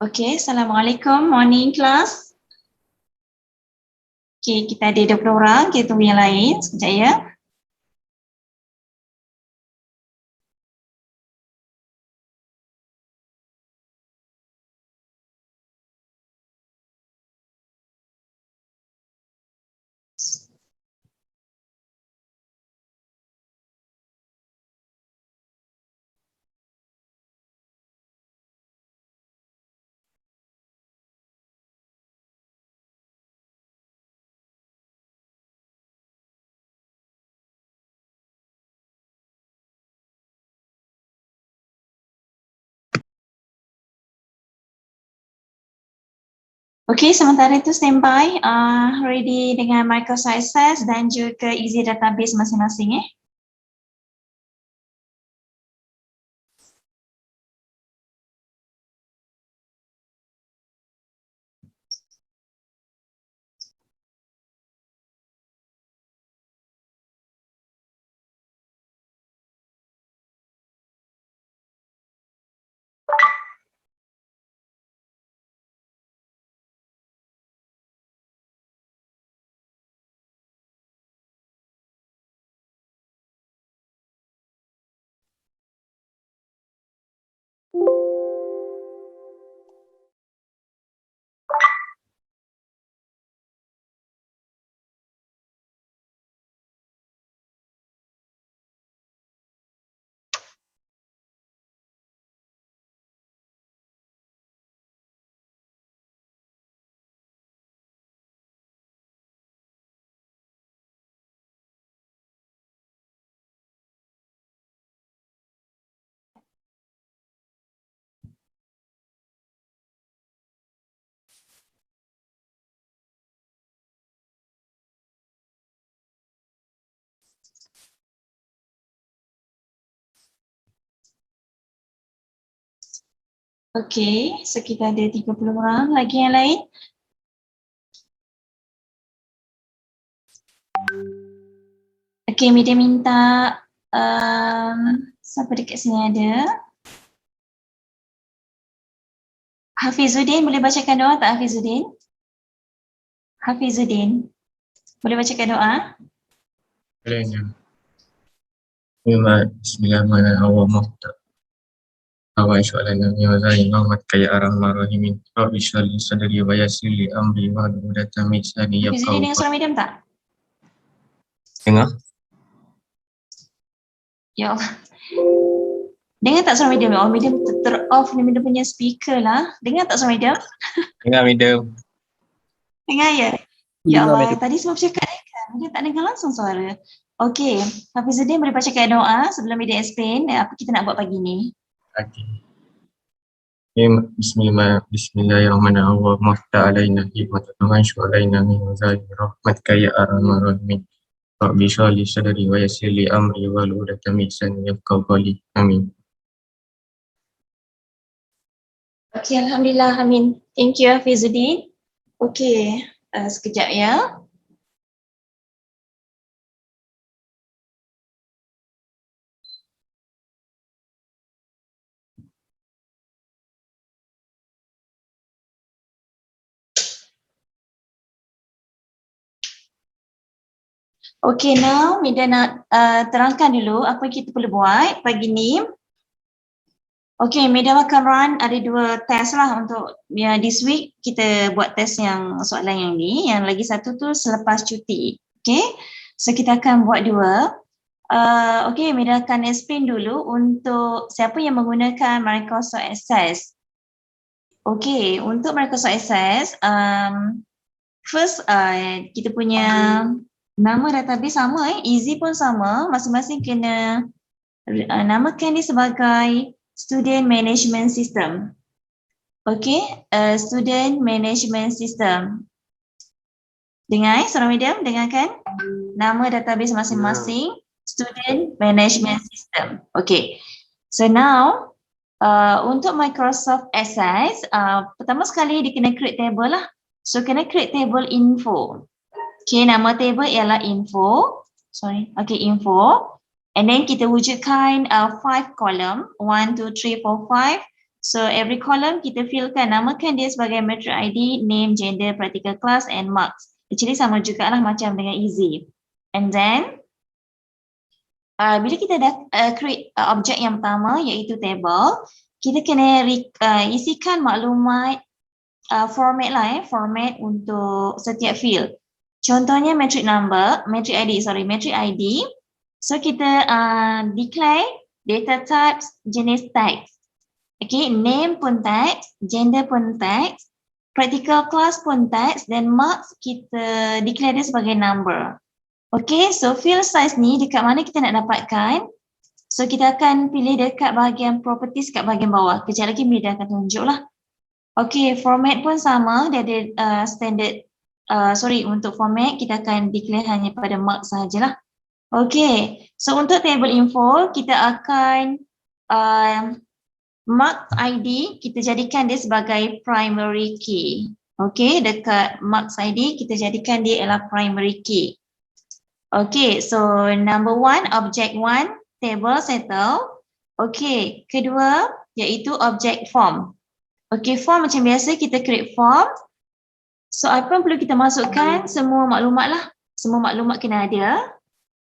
Okay, Assalamualaikum, morning class. Okay, kita ada 20 orang, kita tunggu yang lain sekejap ya. Okay, sementara itu standby, ready dengan Microsoft Access dan juga Easy Database masing-masing . Okay, so kita ada 30 orang, lagi yang lain? Okay, Mida minta siapa dekat sini ada? Hafizuddin, boleh bacakan doa tak Hafizuddin? Hafizuddin, boleh bacakan doa? Bolehnya. Bismillahirrahmanirrahim. Awal soalan yang lain Muhammad kaya ar-Rahman-Rahimin. Rabbi shrah li sadri wa yassir li amri wahlul 'uqdatam min lisani Hafizuddin yafqahu dengan suara medium tak? Dengar? Ya Allah. Dengar tak suara medium? Oh, medium ter-off ni, medium punya speaker lah. Dengar tak suara medium? Dengar medium. Dengar ya? Ya Allah, tadi sebab cakap kan, dia tak dengar langsung suara. Okey, Hafizuddin boleh bacakan doa sebelum media explain apa kita nak buat pagi ni. Okey. Bismillahirrahmanirrahim. Allahumma ftah alaina hikmatan wa ansur alaina min wazairi rahmatika ya ar-Rahman-Rahim. Rabbi shrah li sadri wa yassir li amri wahlul 'uqdatam min lisani yafqahu qawli. Amin. Okey, Alhamdulillah, amin. Thank you Hafizuddin. Okey, sekejap ya. Okay, now Mida nak terangkan dulu apa yang kita perlu buat pagi ni. Okay, Madam akan run ada 2 test lah untuk this week kita buat test yang soalan yang ni, yang lagi satu tu selepas cuti. Okay, so kita akan buat 2. Okay, Madam akan explain dulu untuk siapa yang menggunakan Microsoft Access. Okay, untuk Microsoft Access, first kita punya nama database sama, easy pun sama, masing-masing kena namakan dia sebagai Student Management System. Okay, Student Management System. Dengar seorang medium, dengarkan nama database masing-masing, Student Management System. Okay, so now untuk Microsoft Access, pertama sekali dia kena create table lah. So kena create table info. Okay, nama table ialah info. Info. And then kita wujudkan 5 column, 1, 2, 3, 4, 5. So every column kita fillkan, namakan dia sebagai metric ID, name, gender, practical class and marks. Actually sama jugalah macam dengan easy. And then bila kita dah create objek yang pertama iaitu table, kita kena isikan maklumat format lah format untuk setiap field. Contohnya metric ID. So kita declare data types, jenis teks. Okay, name pun teks, gender pun teks, practical class pun teks, dan marks kita declare dia sebagai number. Okay, so field size ni dekat mana kita nak dapatkan? So kita akan pilih dekat bahagian properties kat bahagian bawah. Kejap lagi Mida akan tunjuk lah. Okay, format pun sama, dia ada standard. Untuk format kita akan declare hanya pada marks sahajalah. Okay, so untuk table info kita akan marks ID kita jadikan dia sebagai primary key. Okay, dekat marks ID kita jadikan dia ialah primary key. Okay, so number 1, object 1, table settle. Okay, kedua iaitu object form. Okay, form macam biasa kita create form. So apa yang perlu kita masukkan? Semua maklumat lah. Semua maklumat kena ada.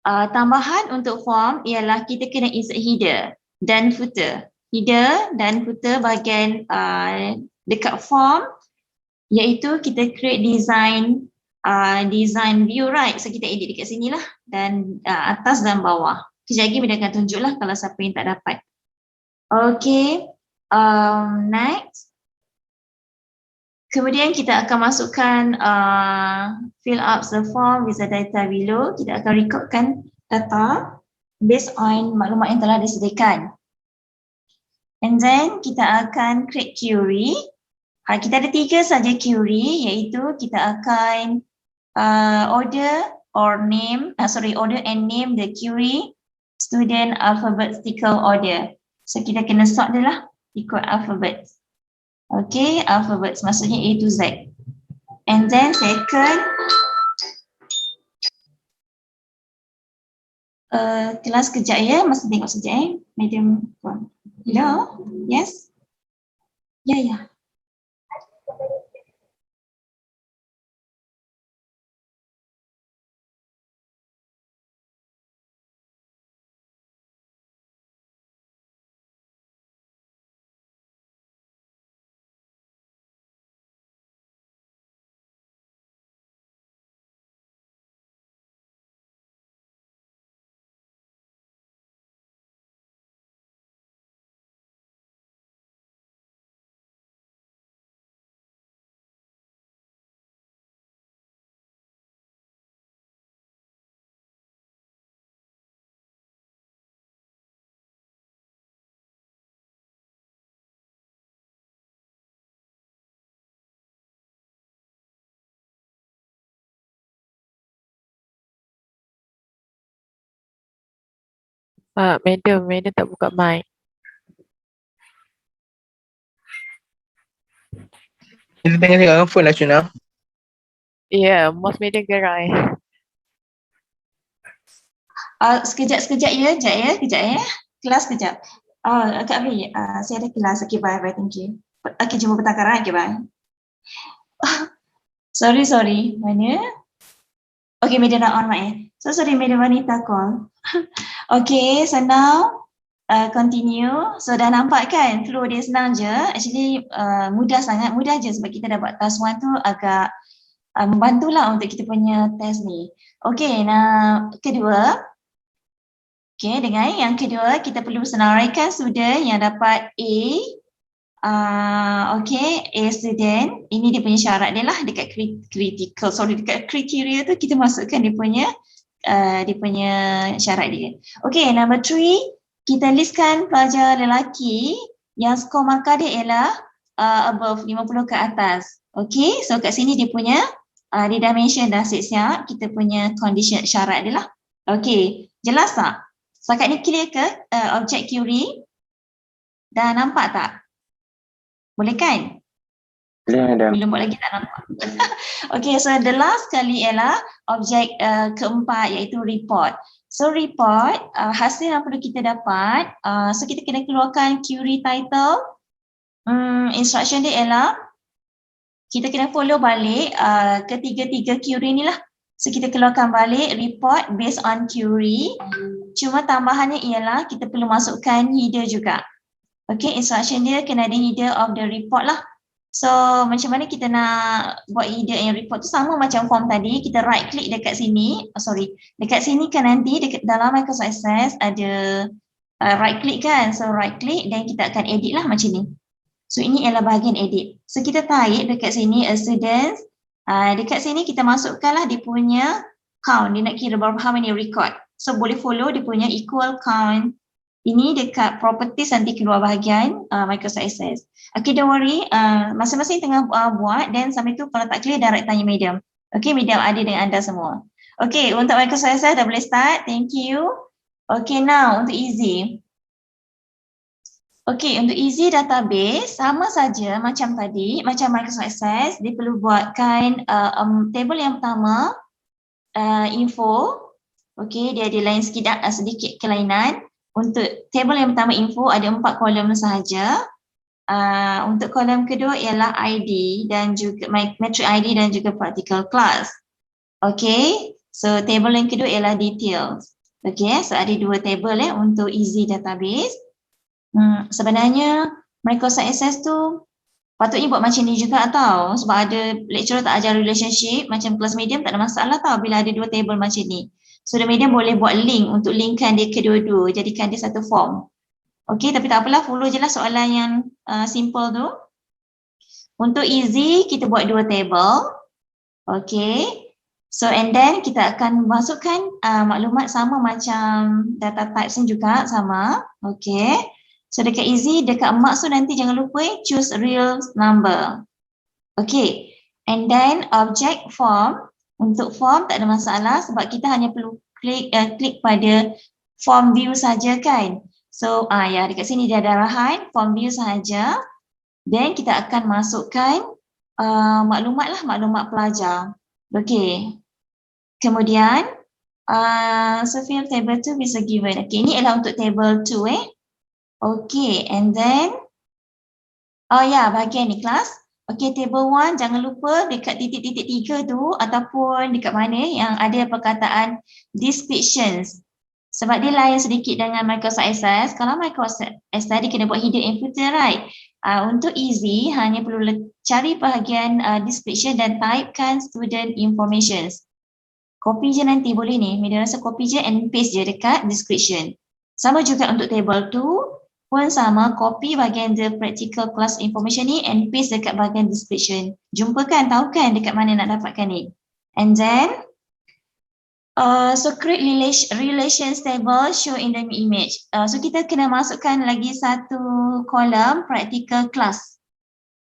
Tambahan untuk form ialah kita kena insert header dan footer. Header dan footer bahagian dekat form iaitu kita create design view, right? So kita edit dekat sini lah dan atas dan bawah. Kejap lagi Mida akan tunjuklah kalau siapa yang tak dapat. Okay, next. Kemudian kita akan masukkan fill up the form with the data below. Kita akan recordkan data based on maklumat yang telah disediakan. And then kita akan create query. Kita ada 3 saja query, iaitu kita akan order and name the query student alphabetical order. So kita kena sort dia lah ikut alphabet. Okay, alphabets maksudnya A to Z. And then second, kelas kejap ya, masa tengok sekejap medium. Hello, yes? Ya. Madam tak buka mic. Kita tengah tengok phone lah Cuna. Ya, mouse madam gerai. Sekejap ya. Kelas kejap. Kak Abi, saya ada kelas. Okay, bye, thank you. Okay, jumpa petang karang. Okay, bye. Sorry. Mana? Okay, media nak on mic. So sorry, media wanita call. Okay, so now continue. So dah nampak kan flow dia senang je. Actually mudah sangat, mudah je sebab kita dah buat task 1 tu agak membantulah untuk kita punya test ni. Okey, nah kedua. Okey, dengan yang kedua kita perlu senaraikan student yang dapat A. Okey, A student. Ini dia punya syarat dia lah dekat dekat kriteria tu kita masukkan dia punya syarat dia. Okey, number 3, kita listkan pelajar lelaki yang skor markah dia ialah above 50 ke atas. Okey, so kat sini dia punya dia dah mention dah siap-siap kita punya condition syarat dia lah. Okey, jelas tak? Setakat ni clear ke object query? Dah nampak tak? Boleh kan? Belum buat lagi tak nampak. Okay, so the last kali ialah objek keempat iaitu report. So report, hasil yang perlu kita dapat, so kita kena keluarkan query title. Instruction dia ialah kita kena follow balik ketiga-tiga query ni lah. So kita keluarkan balik report based on query. Cuma tambahannya ialah kita perlu masukkan header juga. Okay, instruction dia kena ada header of the report lah. So macam mana kita nak buat header yang report tu sama macam form tadi, kita right click dekat sini, dekat sini kan nanti dekat dalam Microsoft Access ada right click kan, so right click dan kita akan edit lah macam ni. So ini ialah bahagian edit. So kita type dekat sini a students, dekat sini kita masukkan lah dia punya count, dia nak kira berapa how many record. So boleh follow dia punya equal count. Ini dekat properties nanti keluar bahagian Microsoft Access. Okay, don't worry, masing-masing tengah buat dan sampai tu kalau tak clear direct tanya Medium. Okay, Medium ada dengan anda semua. Okay, untuk Microsoft Access dah boleh start, thank you. Okay, now untuk easy. Okay, untuk easy database sama saja macam tadi, macam Microsoft Access, dia perlu buatkan table yang pertama, info. Okay, dia ada lain sedikit kelainan. Untuk table yang pertama info ada 4 kolom sahaja. Untuk kolom kedua ialah ID dan juga metric ID dan juga practical class. Okay, so table yang kedua ialah details. Okay, so ada 2 table untuk easy database. Sebenarnya Microsoft Access tu patutnya buat macam ni juga tau. Sebab ada lecturer tak ajar relationship, macam kelas medium tak ada masalah tau bila ada 2 table macam ni. So the medium boleh buat link untuk linkkan dia kedua-dua, jadikan dia satu form. Okay, tapi tak apalah, follow je lah soalan yang simple tu. Untuk easy, kita buat 2 table. Okay, so and then kita akan masukkan maklumat sama macam data types juga sama. Okay, so dekat easy, dekat marks tu nanti jangan lupa choose real number. Okay, and then object form. Untuk form tak ada masalah sebab kita hanya perlu klik pada form view saja kan. So ya, dekat sini dia ada arahan form view sahaja. Then kita akan masukkan maklumat pelajar. Okay. Kemudian so field table 2 bisa given. Okay, ini ialah untuk table 2 Okay, and then bahagian ni kelas. Okay, table 1 jangan lupa dekat titik-titik 3 tu ataupun dekat mana yang ada perkataan descriptions. Sebab dia lain sedikit dengan Microsoft Access. Kalau Microsoft Access tadi kena buat hidden and footer, right? Untuk easy hanya perlu cari bahagian description dan typekan student informations. Copy je nanti boleh ni. Media rasa copy je and paste je dekat description. Sama juga untuk table 2. Pun sama, copy bahagian the practical class information ni and paste dekat bahagian description. Jumpa kan, tahu kan dekat mana nak dapatkan ni. And then, so create relations table show in the image. So kita kena masukkan lagi satu kolom practical class.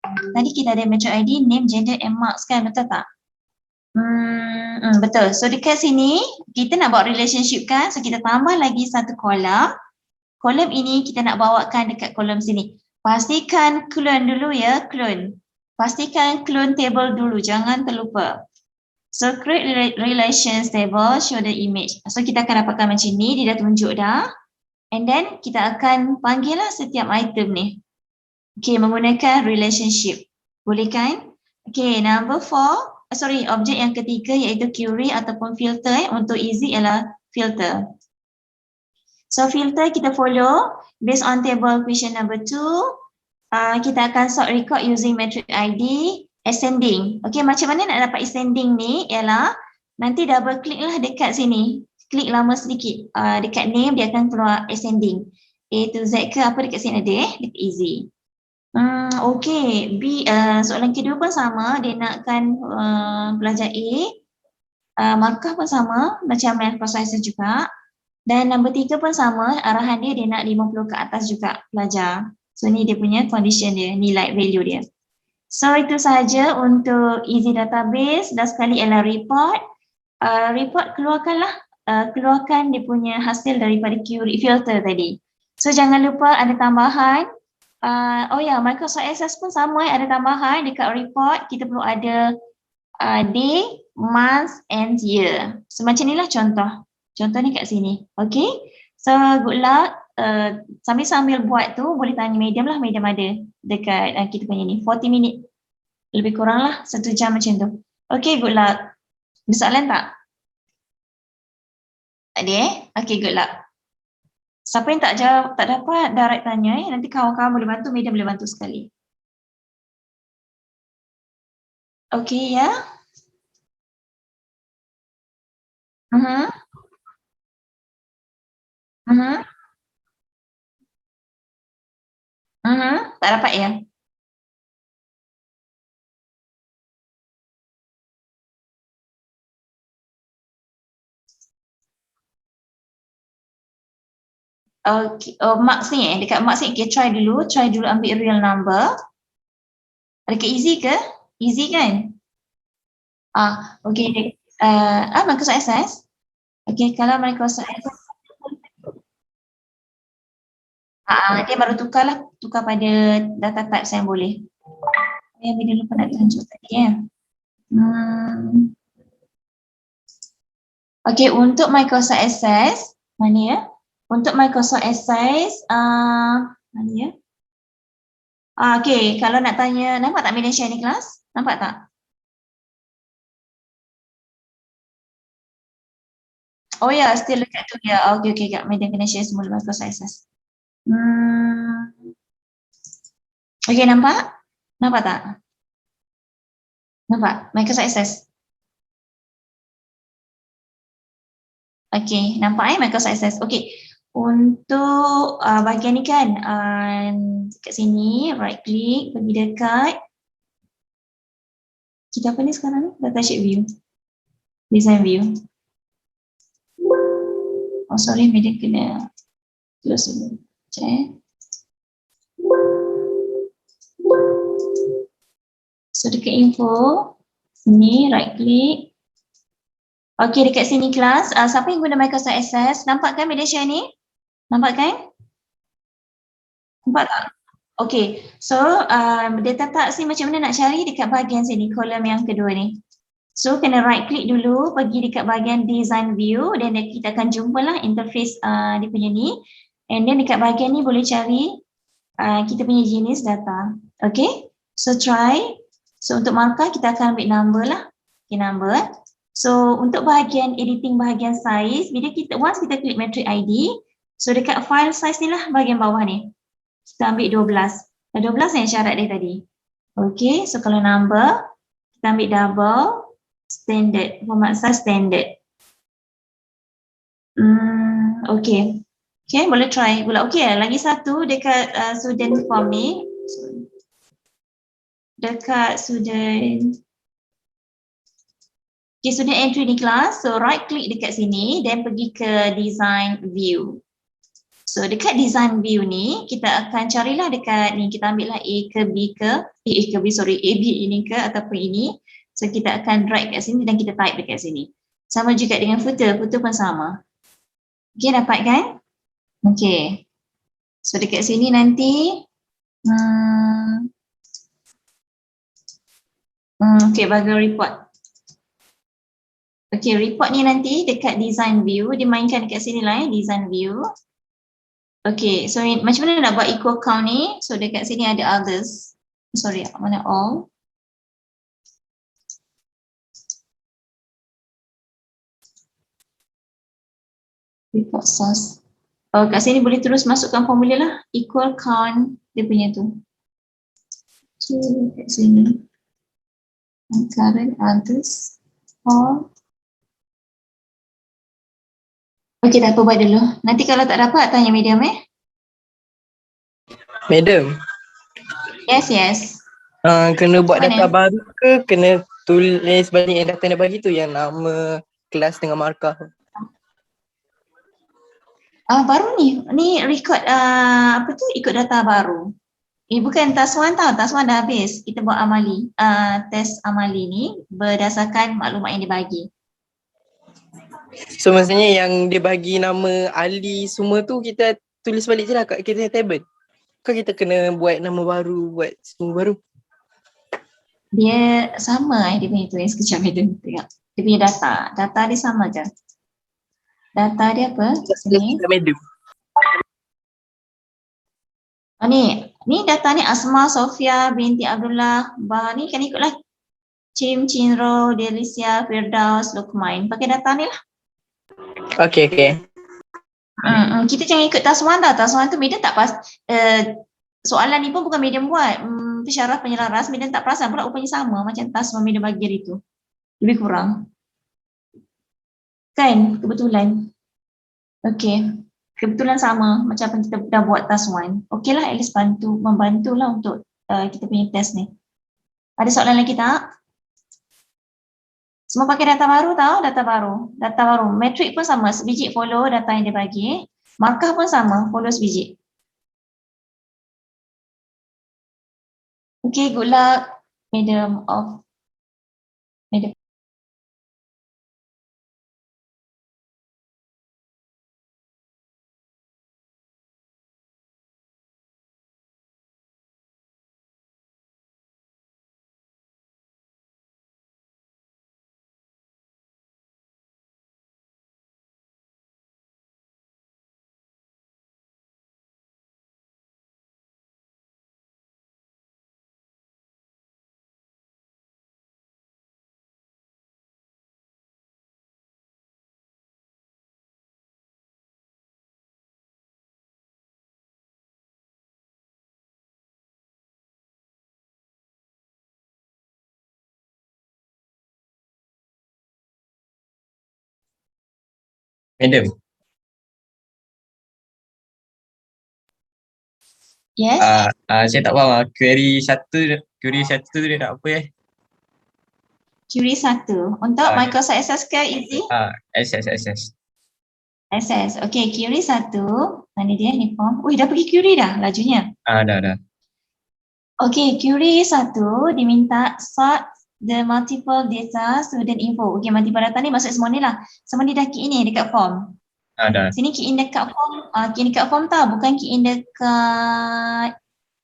Tadi kita ada metric ID, name, gender and marks kan, betul tak? Betul. So dekat sini, kita nak buat relationship kan, so kita tambah lagi satu kolom. Kolom ini kita nak bawakan dekat kolom sini. Pastikan clone dulu ya, clone. Pastikan clone table dulu, jangan terlupa. So create relations table, show the image. So kita akan dapatkan macam ni, dia dah tunjuk dah. And then kita akan panggil lah setiap item ni. Okay, menggunakan relationship. Boleh kan? Okay, number 4. Objek yang ketiga iaitu query ataupun filter. Untuk easy ialah filter. So filter kita follow based on table question number 2. Kita akan sort record using matrix ID ascending. Okay, macam mana nak dapat ascending ni ialah nanti double click lah dekat sini. Klik lama sedikit dekat name, dia akan keluar ascending. A to Z ke apa dekat sini ada dekat easy. Okay, soalan kedua pun sama, dia nakkan pelajar A. Markah pun sama macam math processor juga. Dan nombor 3 pun sama, arahan dia nak 50 ke atas juga pelajar. So ni dia punya condition dia, nilai value dia. So itu sahaja untuk easy database. Dah sekali ialah report. Report keluarkan dia punya hasil daripada query filter tadi. So jangan lupa ada tambahan. Microsoft Access pun sama, ada tambahan dekat report. Kita perlu ada day, month and year. So macam inilah contoh. Contoh ni kat sini. Okay. So good luck. Sambil-sambil buat tu boleh tanya medium lah. Medium ada dekat kita punya ni. 40 minit. Lebih kurang lah 1 jam macam tu. Okay, good luck. Ada soalan tak? Tak ada Okay, good luck. Siapa yang tak jawab, tak dapat direct tanya nanti kawan-kawan boleh bantu, medium boleh bantu sekali. Okay ya. Tak dapat ya? Okay, marks ni dekat marks ni, okay, try dulu ambil real number. Dekat easy ke? Easy kan? Okay. Microsoft Access. Okay, kalau Microsoft Access dia baru tukar pada data types yang boleh. Yang bila lupa nak tunjuk tadi ya. Okay, untuk Microsoft Access mana ya? Untuk Microsoft Access mana ya? Okay, kalau nak tanya, nampak tak media share ni kelas? Nampak tak? Oh ya, still dekat tu ya. Okay, kat media kena share semula Microsoft Access. Okay, nampak? Nampak tak? Nampak? Microsoft Access. Okay, nampak Microsoft Access. Okay, untuk bahagian ni kan, kat sini, right click, pergi dekat. Kita apa ni sekarang ni? Datasheet view. Design view. Oh sorry, media kena close dulu. Check. So dekat info, sini right click. Okay, dekat sini kelas, siapa yang guna Microsoft Access? Nampak kan media share ni? Nampak kan? Nampak tak? Okay, so data types ni macam mana nak cari dekat bahagian sini, kolom yang kedua ni. So kena right click dulu, pergi dekat bahagian design view dan kita akan jumpalah interface dia punya ni. And then dekat bahagian ni boleh cari kita punya jenis data. Okay, so try. So untuk markah kita akan ambil number lah. Okay, number. So untuk bahagian editing bahagian size, bila once kita klik matrix ID, so dekat file size ni lah bahagian bawah ni. Kita ambil 12. 12 yang syarat dia tadi. Okay, so kalau number, kita ambil double, standard, format size standard. Okay. Okay, boleh try pula. Okay, lagi satu dekat student form ni. Dekat student. Okay, student entry ni kelas. So right click dekat sini dan pergi ke design view. So dekat design view ni kita akan carilah dekat ni, kita ambil lah A ke B ini ke ataupun ini. So kita akan drag kat sini dan kita type dekat sini. Sama juga dengan footer pun sama. Okay, dapat kan? Okay. So dekat sini nanti okay, bahagian report. Okay, report ni nanti dekat design view, dimainkan dekat sini lah design view. Okay, so macam mana nak buat equal count ni? So dekat sini ada others. Sorry, mana all? Report source. Oh, kat sini boleh terus masukkan formula lah. Equal count dia punya tu. So, kat sini. Current answers. Oh. Okey, tak apa, buat dulu. Nanti kalau tak dapat, tanya medium Madam, Yes. kena buat Mana? data baru ke kena tulis balik yang data yang dah bagi tu, yang nama kelas dengan markah? Baru ni record apa tu, ikut data baru. Bukan task 1 tau, task 1 dah habis. Kita buat amali, test amali ni berdasarkan maklumat yang dibagi. So maksudnya yang dia bagi nama Ali semua tu kita tulis balik je lah kat kita table. Kan kita kena buat nama baru, buat semua baru. Dia sama dia punya tu, yang sekejap itu tengok. Dia punya data dia sama je. Data dia apa? Sini. Madam. Ni data ni Asma Sofia binti Abdullah. Ni kan ikutlah Cim, Cinro, Delicia, Firdaus, Lukmain. Pakai data ni lah. Okay. Kita jangan ikut task 1 tau. Task 1 tu medium tak pas. Soalan ni pun bukan medium buat. Pensyarah penyelaras, medium tak perasan pula rupanya sama macam task medium bagi hari tu. Lebih kurang. Kan? Kebetulan. Okay. Kebetulan sama macam apa kita dah buat task 1. Okey lah, at least membantulah untuk kita punya test ni. Ada soalan lagi tak? Semua pakai data baru tau, data baru. Metrik pun sama, sebiji follow data yang dia bagi. Markah pun sama, follow sebiji. Okay, good luck. Medium. Madam, Yes? saya tak faham query satu tu dia nak apa Query 1. Untuk Microsoft Access ke easy? SS. Access. Okay, query 1. Mana dia ni form? Dah pergi query dah lajunya. Dah. Okay, query 1 diminta sort the multiple data student info. Okay, multiple data ni maksud semua ni lah. Semua ni dah key in ni dekat form. Dah. Sini key in dekat form. Key in dekat form tau, bukan key in dekat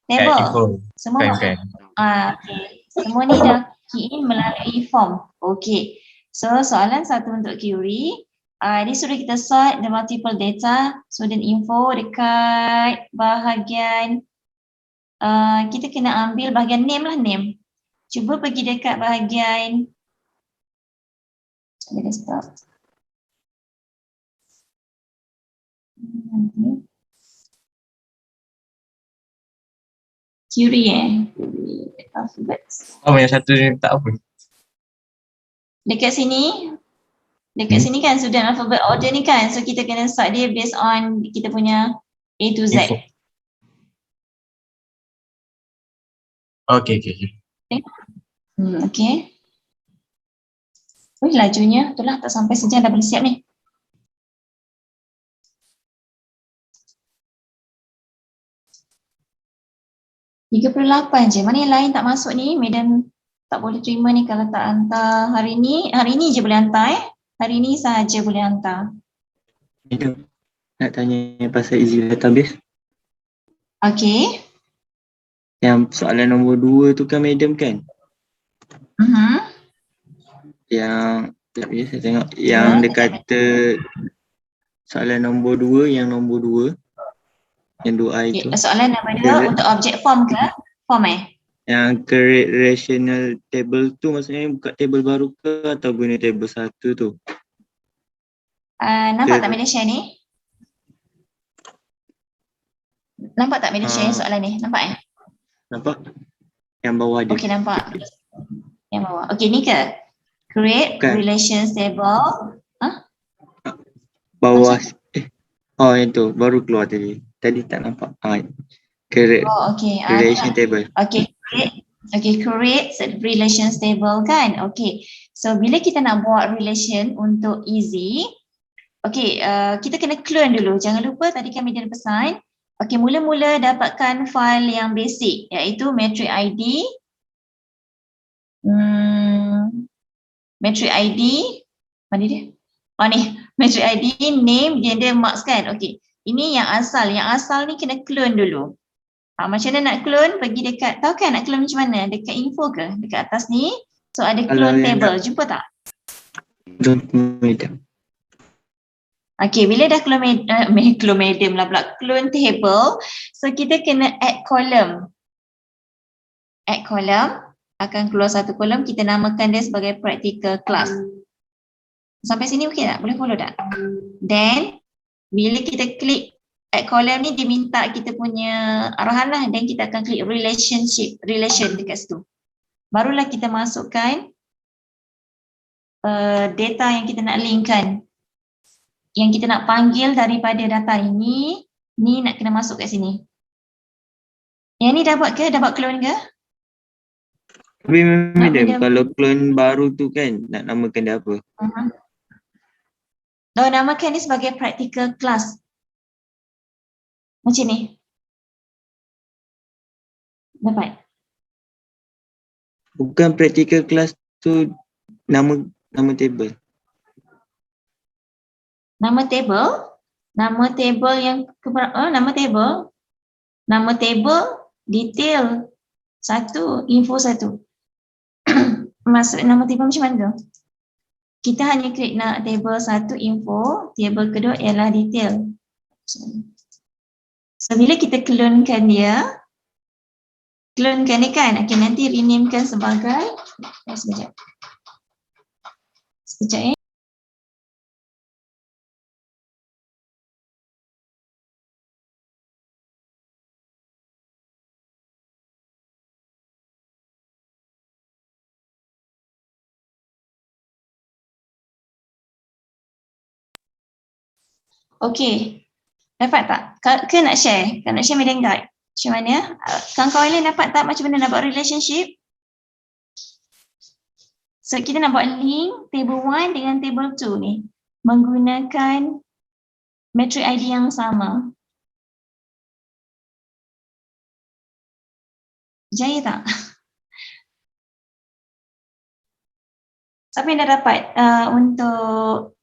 table. Info. Semua Okay. okay. Semua ni dah key in melalui form. Okay. So soalan 1 untuk query. Dia suruh kita sort the multiple data student info dekat bahagian kita kena ambil bahagian name lah, name. Cuba pergi dekat bahagian query alphabets. Yang satu ni tak apa. Dekat sini kan student alphabet order ni kan, so kita kena sort dia based on kita punya A to Z. Info. Okay. Okay. Lajunya itulah tak sampai sejam dah boleh siap ni. $38 je. Mana yang lain tak masuk ni? Medan tak boleh terima ni kalau tak hantar hari ni. Hari ni je boleh hantar Hari ni sahaja boleh hantar. Madam, nak tanya pasal easy database. Okay. Yang soalan nombor 2 tu kan Madam kan? Yang, sekejap ya saya tengok. Yang dia kata soalan nombor 2, yang nombor 2. Yang 2I tu. Soalan nombor 2 untuk object form ke? Form Yang create rational table tu maksudnya buka table baru ke atau guna table 1 tu? Nampak tak Malaysia ni? Nampak tak Madam share Ah. soalan ni? Nampak Nampak? Yang bawah dia. Okey, nampak. Yang bawah. Okey, ni ke? Create Bukan. relations table. Bawah. Oh, yang tu. Baru keluar tadi. Tadi tak nampak. Create Oh, okey. relation table. Create relations table kan? Okey. So, bila kita nak buat relation untuk easy, okey, kita kena clone dulu. Jangan lupa tadi kami ada pesan. Okey, mula-mula dapatkan file yang basic iaitu matrix ID. Matrix ID. Mana dia? Oh ni, matrix ID, name, gender, marks kan? Okey. Ini yang asal. Yang asal ni kena clone dulu. Macam mana nak clone? Pergi dekat, tahu kan nak clone macam mana? Dekat info ke? Dekat atas ni. So ada clone table. Jumpa tak? Medium. Okey, bila dah clone medium lah pula. Clone table. So kita kena add column. Add column. Akan keluar satu kolom. Kita namakan dia sebagai practical class. Sampai sini okey tak? Boleh follow tak? Then, bila kita klik add column ni, dia minta kita punya arahan lah. Dan kita akan klik relation dekat situ. Barulah kita masukkan data yang kita nak linkkan. Yang kita nak panggil daripada data ini, ni nak kena masuk kat sini. Yang ni dah buat ke? Dah buat clone ke? Tapi medium, kalau clone baru tu kan, nak namakan dia apa? Namakan dia sebagai practical class. Macam ni. Dapat? Bukan practical class tu nama table. Nama table? Nama table yang nama table? Nama table, detail satu, info satu. Maksud nama table macam mana tu? Kita hanya klik nak table satu info, table kedua ialah detail. So bila kita clonekan dia, clonekan ni kan, okay, nanti renamekan sebagai, sekejap. Okey, dapat tak? Ke nak share? Kalau nak share media guide. Macam mana? Kawan-kawan lain dapat tak macam mana nak buat relationship? So kita nak buat link table 1 dengan table 2 ni. Menggunakan matrix ID yang sama. Jaya tak? Siapa yang dah dapat untuk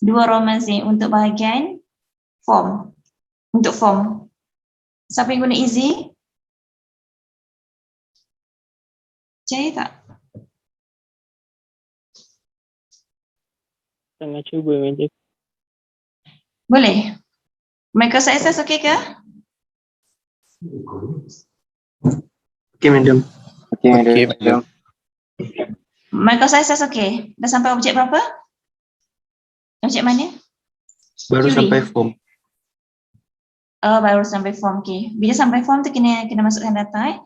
dua romans ni untuk bahagian form, untuk form. Siapa yang guna easy? Jaya tak? Tengah cuba macam. Boleh? Microsoft Access okey ke? Okay, madam. Okay, madam. Microsoft Access okey. Dah sampai objek berapa? Objek mana? Baru Query. sampai form. Oh, baru sampai form, okey. Bila sampai form tu kena masukkan data.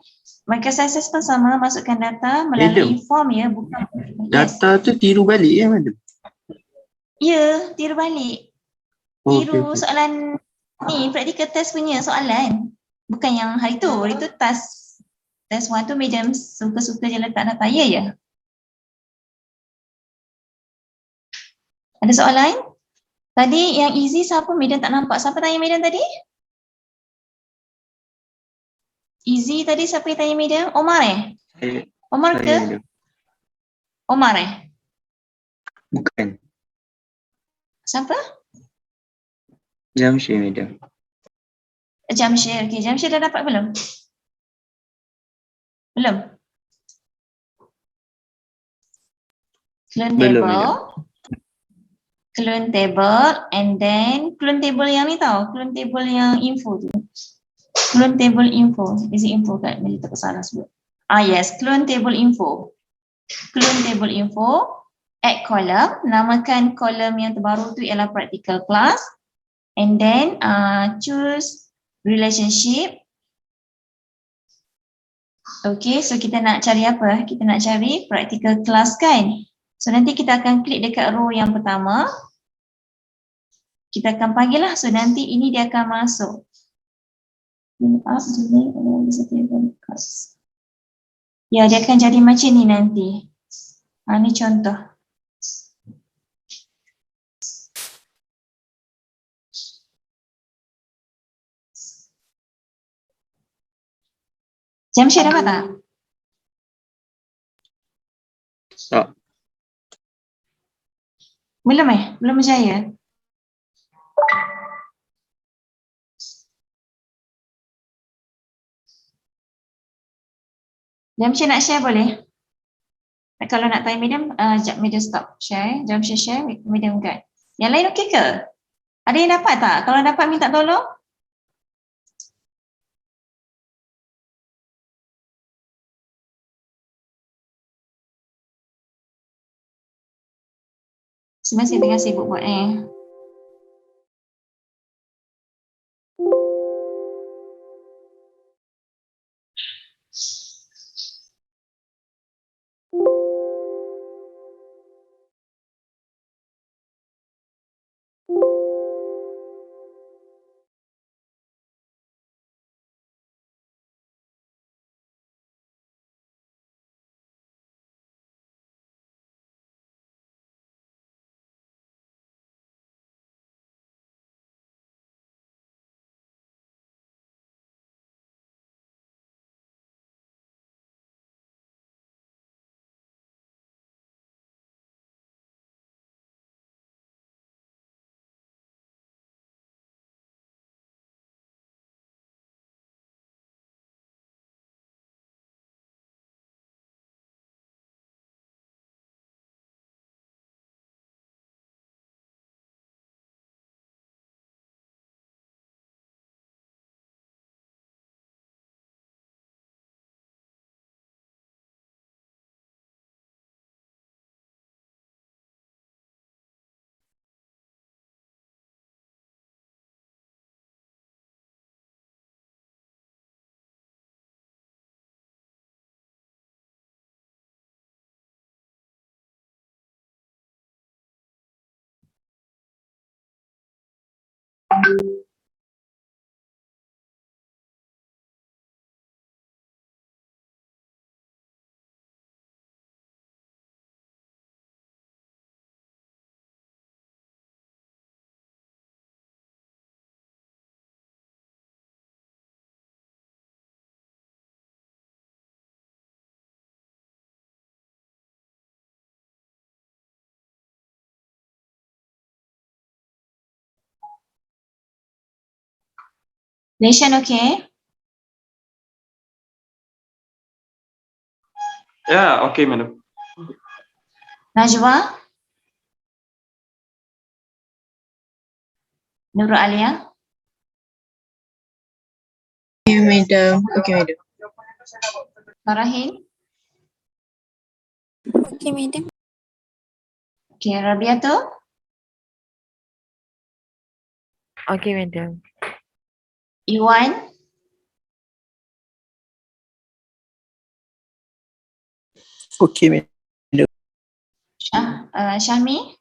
Microsoft Access pun sama, masukkan data melalui form ya, bukan. Yes. Data tu tiru balik ya, madam? Ya, tiru balik. Oh, Tiru okay. soalan ni, practical test punya soalan. Bukan yang hari tu task 1 tu medium suka-suka je letak data, ya. Ada soalan? Tadi yang easy siapa medium tak nampak? Siapa tanya medium tadi? Easy tadi siapa yang tanya medium? Omar Omar ke? Madam. Omar Bukan. Siapa? Jamshid, madam. Jamshid. Okey, Jamshid dah dapat belum? Belum? Clone Belum, table. Clone table and then clone table yang ni tau. Clone table yang info tu. Clone table info. Is it info kat? Jadi tak salah sebut. Yes. Clone table info. Clone table info. Add column. Namakan column yang terbaru tu ialah practical class. And then choose relationship. Okay, so kita nak cari apa? Kita nak cari practical class kan? So nanti kita akan klik dekat row yang pertama. Kita akan panggil lah, so nanti ini dia akan masuk. Ya, dia akan jadi macam ni nanti. Ni contoh. Jamshid dapat tak? Tak. Belum Belum berjaya? Jamshid nak share boleh? Kalau nak time medium, jap medium stop share. Jamshid share, medium guide. Yang lain okey ke? Ada yang dapat tak? Kalau dapat minta tolong. Masih tengah sibuk buat Nation okey? Ya, okey madam. Najwa? Nurul Alia? Okay, madam. Farahin? Okay, madam. Okay, Rabiato? Okay, madam. Iwan? Okay, madam. Syahmi?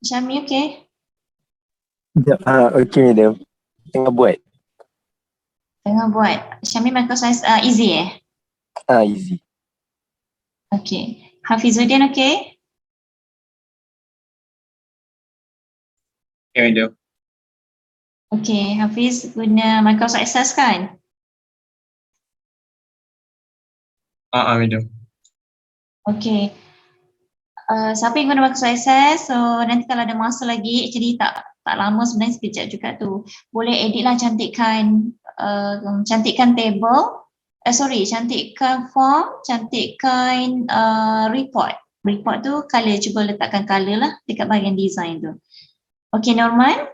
Syahmi okey? Okay, madam. Tengah buat. Tengah buat. Syahmi Microsoft easy Easy. Okey. Hafizuddin okey? Okay madam. Okey, Hafiz guna Microsoft Access kan? Madam. Okey. Siapa yang guna Microsoft Access, so nanti kalau ada masa lagi, actually tak lama sebenarnya, sekejap juga tu. Boleh edit lah, cantikkan table, cantikkan form, cantikkan report. Report tu color, cuba letakkan color lah dekat bahagian design tu. Okey Norman,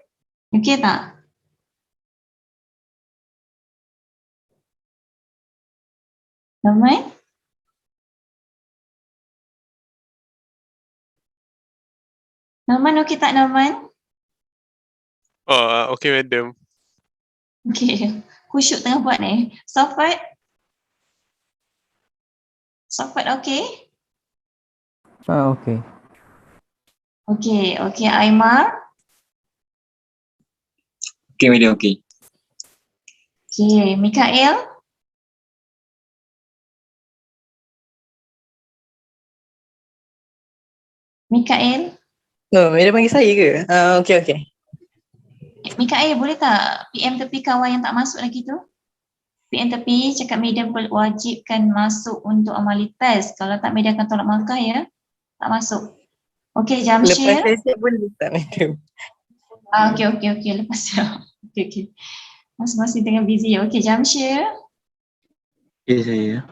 okey tak? Norman? Norman okey tak Norman? Okay, madam. Okey. Khusyuk tengah buat ni. Safat? Safat okey? Okay. Okey. Aimar? Okay, madam, okay. Okey. Mikael? Mikael? No, madam panggil saya ke? Okay. Mikael boleh tak PM tepi kawan yang tak masuk lagi tu? PM tepi cakap madam wajibkan masuk untuk amali test. Kalau tak madam akan tolak markah ya. Tak masuk. Okey, Lepas Jamshir. saya boleh tak madam? Okey. Lepas dah. Okey. Masing-masing tengah busy. Okey, Jamshir. Okay, saya.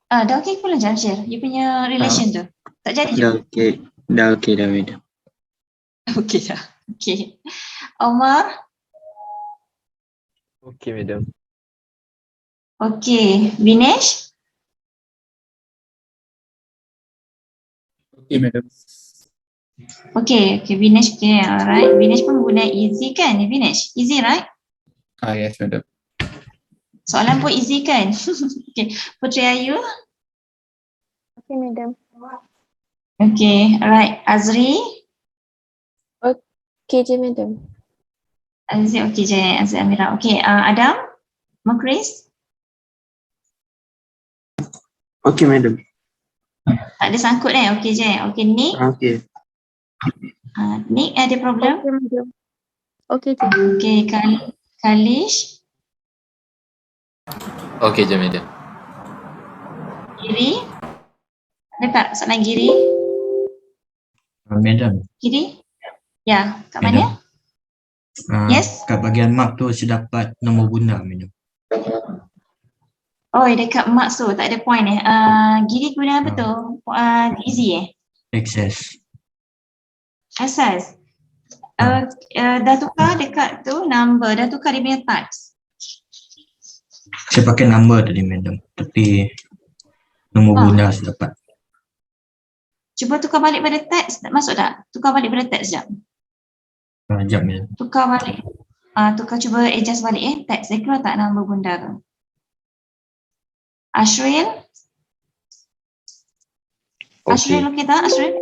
Dah okey pula Jamshir. You punya relation tu. Tak jadi je. Dah okay dah, madam. Okey dah. Okey. Omar. Okay, madam. Okey. Vinesh. Okay, madam. Okey. Vinesh. Okay, alright. Vinesh pun guna easy kan? Vinesh, easy right? Yes, madam. Soalan pun easy kan? Okey. Putri Ayu. Okay, madam. Okey, alright. Azri. Okay je, madam. Azri okey je. Azri Amira. Okey, Adam. Mukris. Okay, madam. Tak ada sangkut okey je. Okey, Nick. Okay. Nick ada problem? Okay, madam. Okay je. Okey, Kalish. Okay je, madam. Giri. Ada tak soalan Giri? Madam, Giri? Ya, kat Madam. mana? Yes? Kat bahagian mark tu saya dapat nombor bunda, madam. Oh, dekat marks tu tak ada point Giri guna apa tu? Easy Access. Asas. Dah tukar dekat tu number, dah tukar dia punya types. Saya pakai number tadi, madam. Tapi nombor bunda saya dapat. Cuba tukar balik pada teks, masuk tak? Tukar balik pada teks sekejap. Sekejap, madam. Tukar balik. Cuba adjust balik teks. Dia keluar tak nombor bunda tu? Ashril? Ashril okey tak? Ashril?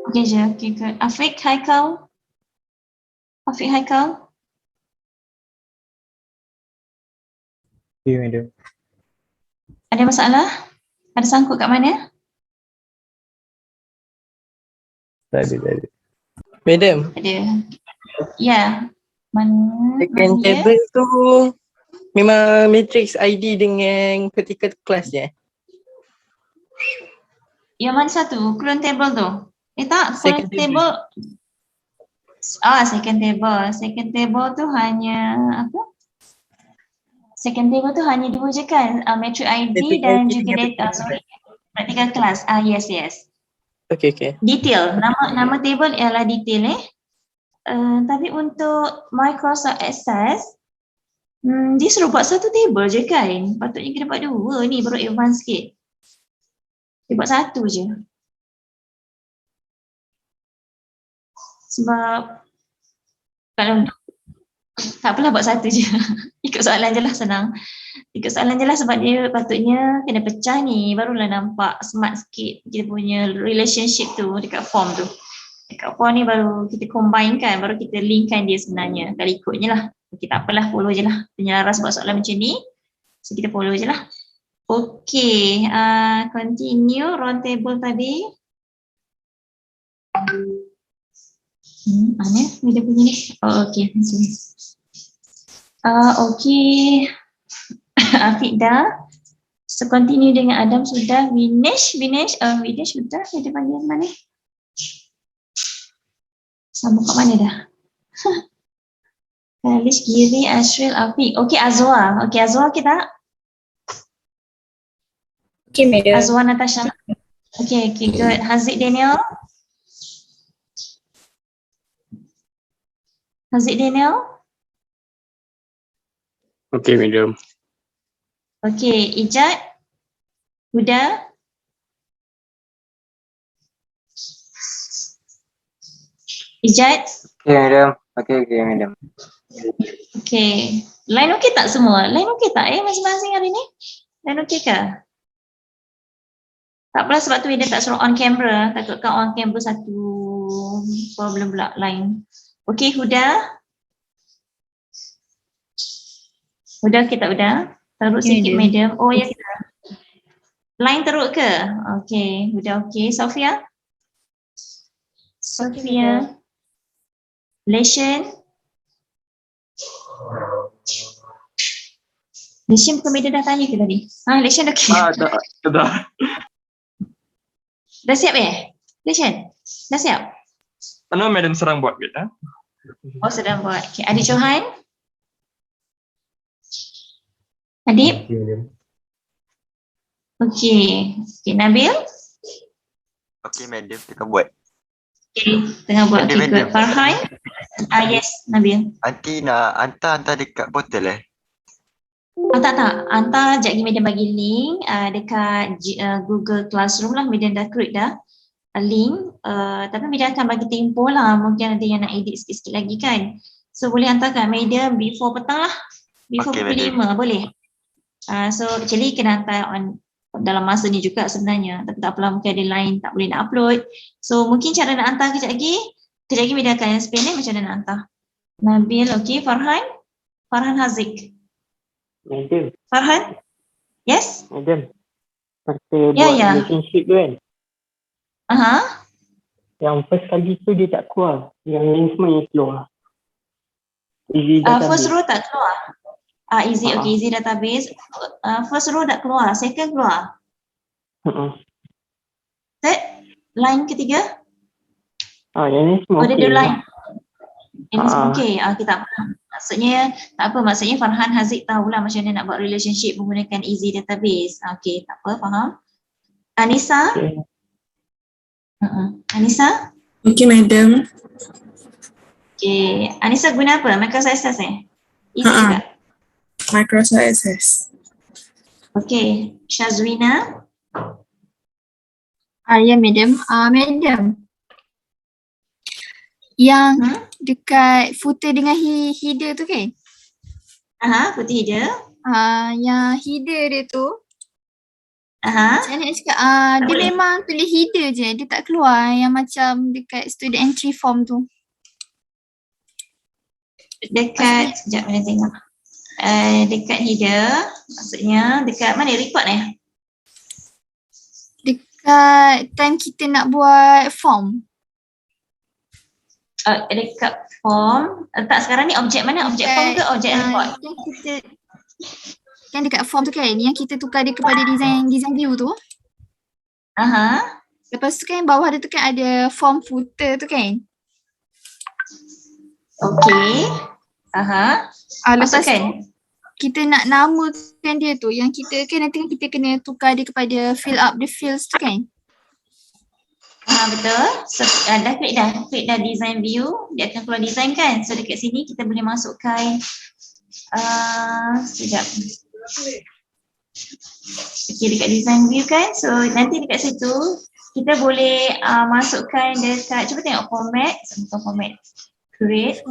Okey je, okey good. Afiq, Haikal? Afiq, Haikal? Okay, madam. Ada masalah? Ada sangkut kat mana? Tak ada. Madam, Ada. Ya. Mana? second table tu memang matrix ID dengan vertical class je. Yang mana satu? Clone table tu? Tak, clone Second table. Second table. Second table tu hanya apa? Second table tu hanya dua je kan? Matrix ID Matrix dan ID juga dengan data. Practical class. Yes. Okay. Detail. Nama table ialah detail tapi untuk Microsoft Access dia suruh buat satu table je kan? Patutnya kita buat dua ni baru advance sikit. Dia buat satu je. Sebab kalau tak apalah buat satu je. Ikut soalan je lah senang. Ikut soalan je lah sebab dia patutnya kena pecah ni barulah nampak smart sikit kita punya relationship tu dekat form tu. Dekat form ni baru kita combine kan, baru kita linkkan dia sebenarnya. Kalau ikutnya lah. Okay, tak apalah, follow je lah. Penyelaras buat soalan macam ni. So kita follow je lah. Okay, continue round table tadi. Mana media punya ni? Okay. Okay. Afiq dah. So continue dengan Adam sudah. Vinesh sudah. Dia bagian mana? Sambung kat mana dah? Kalish, Giri, Ashril, Afiq. Okay, Azwa. Okay, Azwa kita. Okay, madam. Azwa, Natasha. Okay, good. Haziq, Daniel. Okay, madam. Okay, Ijat. Huda. Ijat? Okay, madam. Okay, madam. Okay. Line okey tak semua? Line okey tak masing-masing hari ni? Line okey ke? Tak apalah sebab tu dia tak suruh on camera. Takutkan on camera satu problem pula line. Okay, Huda? Huda okey tak Huda? Teruk sikit madam. Oh ya ke? Line teruk ke? Okay, Huda okey. Sofia? Sofia? Leshan? Leshan bukan Medan dah tanya ke tadi? Leshan okey. dah. Dah siap Leshan? Dah siap? Ano, madam serang buat ke? Oh, sedang buat. Okay. Adik Johan? Adik? Okay. Okay, Nabil? Okay, madam, tengah buat. Okay, tengah buat. Okay, good. Farhan? Yes, Nabil. Nanti nak hantar dekat portal Tak. Hantar sekejap lagi Medan bagi link dekat Google Classroom lah. Medan dah create dah link. Tapi Medan akan bagi tempoh lah. Mungkin ada yang nak edit sikit-sikit lagi kan. So boleh hantar kat Medan before petang lah. Before Okay, pukul 5 boleh. So actually kena hantar dalam masa ni juga sebenarnya. Tapi tak apalah, mungkin ada line tak boleh nak upload. So mungkin cara nak hantar kejap lagi. Kejap lagi Medan akan explain macam mana nak hantar. Nabil, okay. Farhan? Farhan Haziq. Madam, Farhan? Yes? madam. Masa Ya, buat ya. relationship tu kan, Aha. yang first kali tu dia tak keluar. Yang lain semua yang keluar. Easy database. First row tak keluar. Easy, okay, easy database. First row tak keluar, second keluar. Third, line ketiga. Yang ni semua Dia okey. ada line. Ini semua okay. Tak apa. Maksudnya Farhan Haziq tahulah macam mana nak buat relationship menggunakan easy database. Okay, tak apa, faham. Anissa? Anissa? Okay, madam. Okay, Anissa guna apa? Microsoft Access Easy juga? Microsoft Access. Okay, Shazwina? Ya, madam. Madam. Yang dekat footer dengan header tu kan? Footer header. Yang header dia tu. Macam mana nak cakap? Dia memang tulis header je. Dia tak keluar yang macam dekat student entry form tu. Dekat, sekejap mana tengok. Dekat header, maksudnya dekat mana? Report Dekat time kita nak buat form. Dekat form, tak sekarang ni objek mana? Objek form ke objek report? Kan dekat form tu kan, yang kita tukar dia kepada design view tu. Lepas tu kan bawah dia tu kan ada form footer tu kan. Okay. Lepas tu kita nak namakan dia tu, yang kita kan nanti kita kena tukar dia kepada fill up the fields tu kan. Betul. So, dah klik dah design view, dia akan keluar design kan. So dekat sini kita boleh masukkan sekejap. Okay, dekat design view kan. So nanti dekat situ kita boleh masukkan dekat, cuba tengok format, create.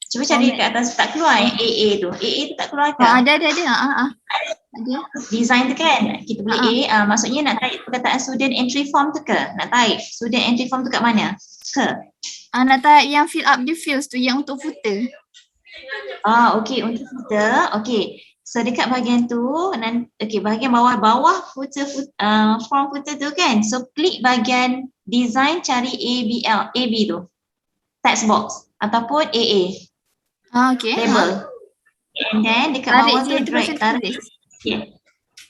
Cuba cari dekat atas, tak keluar AA tu. AA tu tak keluar ke? Ada. Ada. Design tu kan, kita boleh maksudnya nak type perkataan student entry form tu ke? Nak type student entry form tu kat mana? Nak type yang fill up the fields tu, yang untuk footer. Okay, untuk footer. Okay, so dekat bahagian tu, bahagian bawah footer, form footer tu kan. So klik bahagian design, cari AB tu, text box ataupun AA. Okay. Label. And then dekat bawah tu drag, tarik.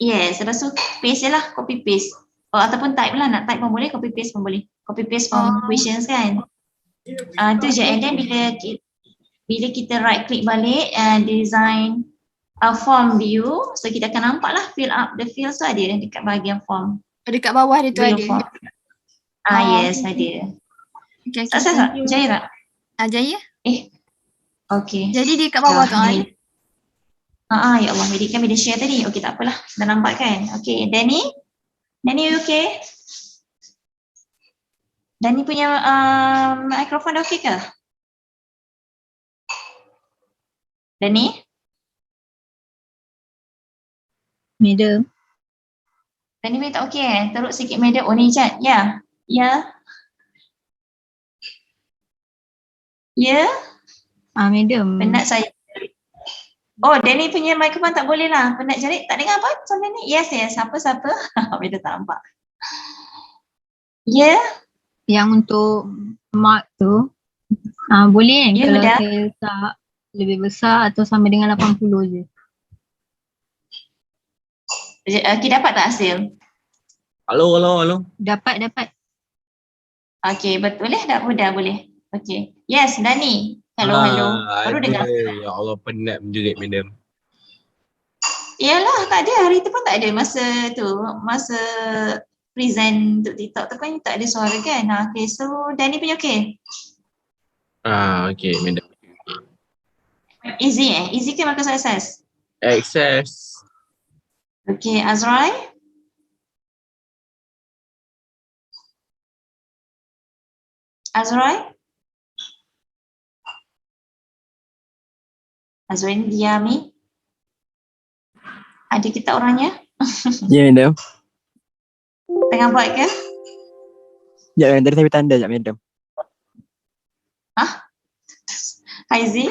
Yes, lepas tu paste je lah, copy paste. Ataupun type lah, nak type pun boleh, copy paste pun boleh. Copy paste from questions kan. Tu je. And then bila kita right click balik design form view, so kita akan nampak lah fill up the fields tu ada dekat bahagian form. Dekat bawah dia tu ada. Yes, ada. Okay, tak? Jaya tak? Jaya. Okay. Jadi dia kat bawah tu ada. Ya Allah, kan bila share tadi. Okay, tak apalah. Dah nampak kan? Okay, Danny? Danny, you okay? Dani punya mikrofon okey ke? Dani? Madam. Dani punya tak okey Teruk sikit madam. Oh ni Jad. Ya. Ya. Ya. Madam. Penat saya. Oh, Dani punya mikrofon tak boleh lah. Penat jadi tak dengar apa sampai ni? Yes. Siapa? Madam tak nampak. Ya. Yang untuk mark tu, boleh kan Ya, kalau madam. saya letak lebih besar atau sama dengan 80 je. Okey, dapat tak hasil? Halo. Dapat. Okey, betul dah boleh. Okey. Yes, Dani. Hello. Baru dengar. Ya Allah, penat menjerit, madam. Yalah, tak ada. Hari tu pun tak ada masa present untuk TikTok tu kan tak ada suara kan. Okay, so Dani punya okay? Okay, madam. Easy Easy ke Microsoft Access? Access. Okay, Azrai? Azrai ni diami. Ada kita orangnya? Ya, madam. Tengah buat ke? Sekejap, dari saya tanda sekejap, madam. Haizi?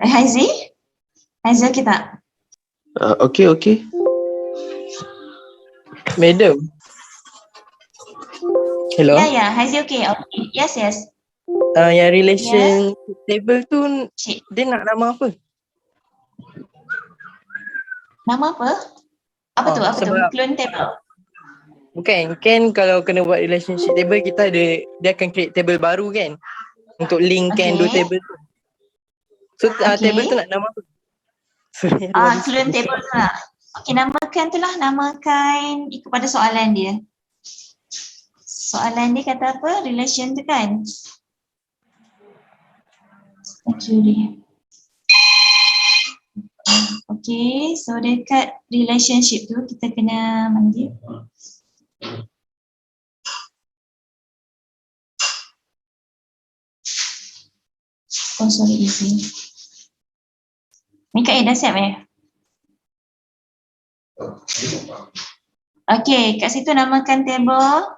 Haizi? Haizi okey tak? Okay. Madam. Hello. Ya, Haizi okey. Yes. Yang relation table tu dia nak nama apa? Nama apa? Apa tu? Clone table. Bukan, kan kalau kena buat relationship table kita ada, dia akan create table baru kan? Untuk linkkan dua table tu. So table tu nak nama apa? Clone table tu lah. Okey, namakan ikut pada soalan dia. Soalan dia kata apa? Relation tu kan? Okay, so dekat relationship tu kita kena mana dia? Oh sorry, easy. Mikael dah siap Okay, kat situ namakan table.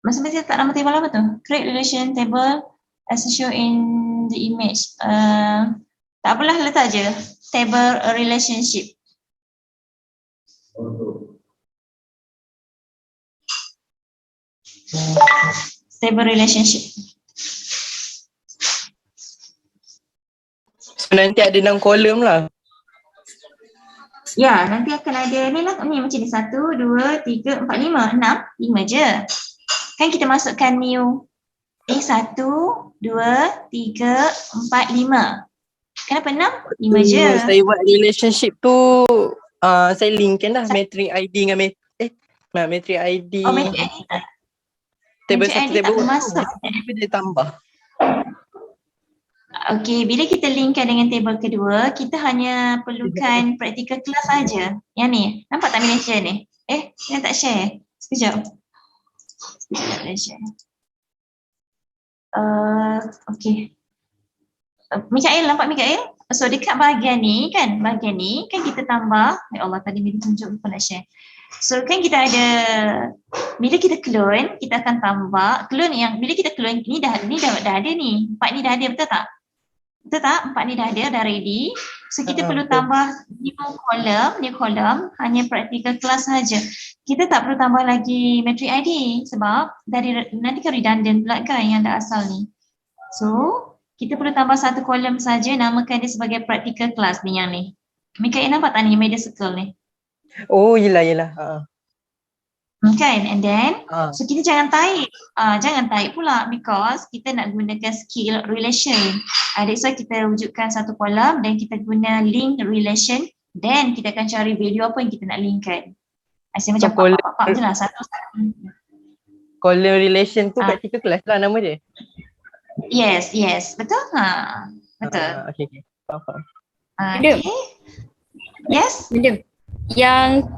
Masa-masa tak nama table apa tu? Create relation table as shown in the image. Tak apalah, letak je table relationship. Table relationship. So nanti ada 6 kolom lah. Ya, nanti akan ada ni macam ni 1, 2, 3, 4, 5, 6 je. Kan kita masukkan new 1, 2, 3, 4, 5. Kenapa 6? 5 je. Saya buat relationship tu saya linkkan dah matrix ID dengan matrix ID. Oh, matrix ID tak? Table Matrix satu ID tak table masuk. tapi dia tambah. Okey, bila kita linkkan dengan table kedua, kita hanya perlukan practical class saja. Yang ni, nampak tak Mina share ni? Mina tak share. Sekejap Mina share. Okey. Mikael, nampak Mikael? So dekat bahagian ni kan kita tambah, ya Allah tadi Mina tunjuk lupa nak share. So kan kita ada, bila kita clone, kita akan tambah clone yang bila kita clone ni dah ada ni. 4 ni dah ada, betul tak? Betul tak? 4 ni dah ada, dah ready. So kita perlu tambah new column hanya practical class saja. Kita tak perlu tambah lagi matrix ID sebab nanti kan redundant pula kan yang dah asal ni. So kita perlu tambah satu kolom saja, namakan dia sebagai practical class ni yang ni. Mikael nampak tak ni media circle ni? Oh yelah. Kan, and then so kita jangan tarik pula because kita nak gunakan skill relation. That's why kita wujudkan satu kolom dan kita guna link relation, then kita akan cari value apa yang kita nak linkkan. Asyik macam pak je lah satu. Column relation tu practical class lah nama dia. Yes, betul. Betul. Okay. Faham. Okay. Yes. Madam. Yang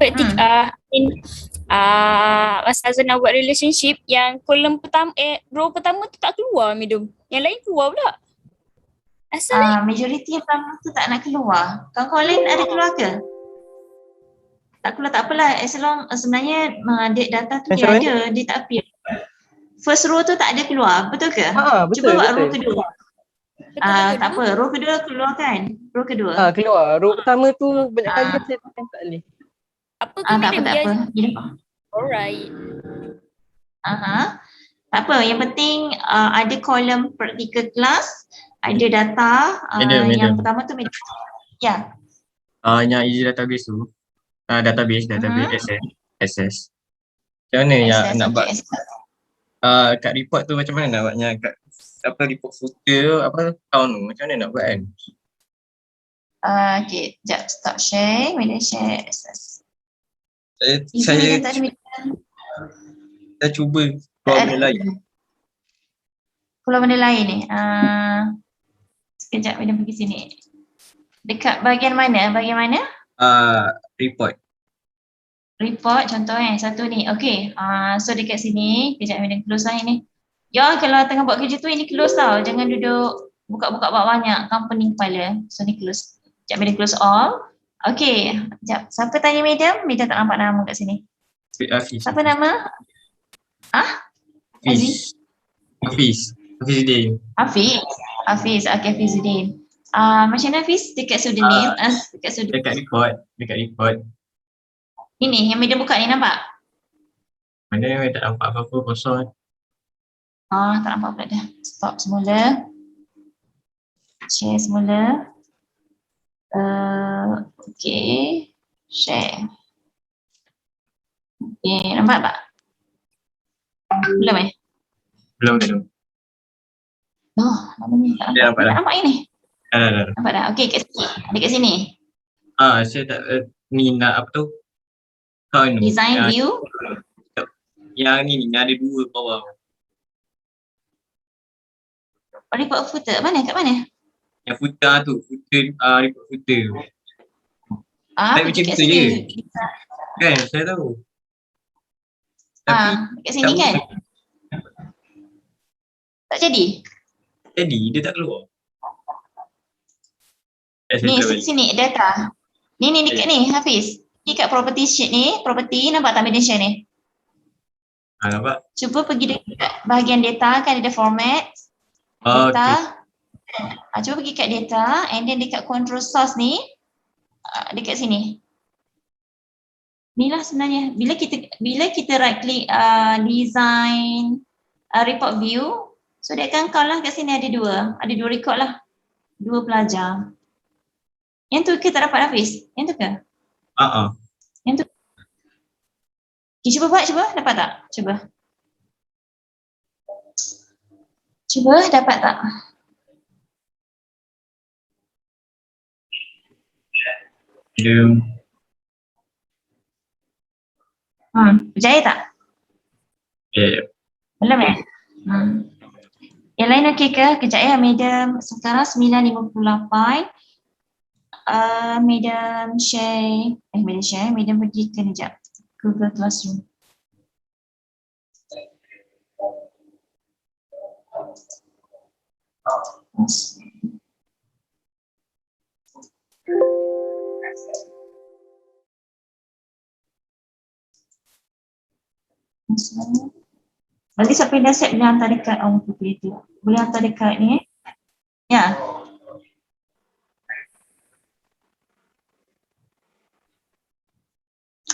Masa Azan nak buat relationship, yang kolom pertama, row pertama tu tak keluar Madam. Yang lain keluar pula. Asal Majoriti yang pertama tu tak nak keluar. Kawan-kawan lain ada keluar ke? Tak keluar, tak apalah. As long sebenarnya data tu dia Macam mana? ada, dia tak appear. First row tu tak ada keluar, betul ke? Betul, Cuba buat betul. row kedua. Tak apa, row kedua keluar kan? Row kedua. Keluar. Row pertama tu banyak kali saya tekan tak boleh. apa ke Tak apa, Madam? tak apa. Alright. Tak apa, yang penting ada kolom practical class, ada data. Madam. Yang pertama tu ya. Yang easy database tu, database access. Macam mana yang nak buat? Kat report tu macam mana nak buatnya? Kat report footer tu, count tu, macam mana nak buat kan? Okay, sekejap, stop share, media share access. Saya cuba keluar benda lain. Keluar benda lain ni. Sekejap, Madam pergi sini. Dekat bahagian mana? Report. Report contoh satu ni. Okay, so dekat sini, kejap Madam close lah ini. Ya, kalau tengah buat kerja tu ini close tau. Jangan duduk buka-buka banyak company kepala. So ni close. Sekejap Madam close all. Okay, sekejap. Siapa tanya Madam? Madam tak nampak nama kat sini. Siapa nama? Hafizuddin. Hafiz, okay, Hafizuddin. Macam mana Hafiz? Dekat pseudonym? Dekat report. Ini yang Madam buka ni, nampak? Mana tak nampak apa-apa kosong. Tak nampak pula dah. Stop semula. Share semula. Okay. Share. Okay, nampak tak? Belum Belum. Namanya tak nampak. Tak nampak ini? Dah. Nampak dah? Okay, dekat sini. Saya tak, ni nak apa tu? Design view. Yang ni yang ada dua bawah. Report footer. Kat mana? Yang footer tu, report footer. Macam Dekat tu sini. je. Kan, saya tahu. Tapi dekat sini kan? Tak jadi? Jadi, dia tak keluar. Ni, sini, data. Ni dekat ni, Hafiz. Ni kat property sheet ni, property, nampak tak Madam share ni? Nampak? Cuba pergi dekat bahagian data, kan ada format. Data. Okay. Cuba pergi kat data, and then dekat control source ni, dekat sini. Ni lah sebenarnya. Bila kita right click design report view, so dia akan call lah kat sini ada dua record lah. 2 pelajar. Yang tu ke tak dapat Hafiz? Yang tu ke? Yang tu. Okay, cuba buat, dapat tak? Cuba dapat tak? Berjaya tak? Belum ya? Yang lain okey ke? Kejap ya, Madam. Sekarang 9.58. Madam share. Madam pergi ke sekejap. Google Classroom. Nanti siapa yang dah set boleh hantar dekat boleh hantar dekat ni ya.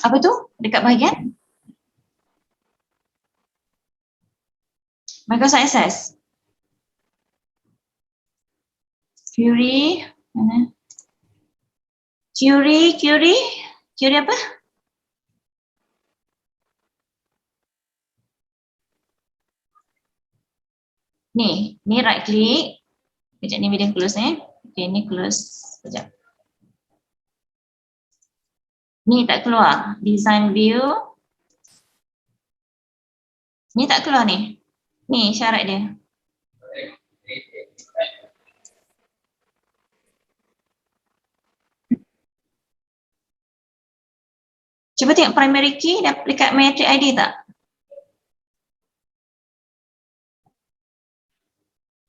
Apa tu? Dekat bahagian Microsoft Access. Query mana? Query apa? Ni right click. Kejap ni video close Okay, ni close. Kejap. Ni tak keluar. Design view. Ni tak keluar ni. Ni syarat dia. Cuba tengok primary key dekat matrix ID tak?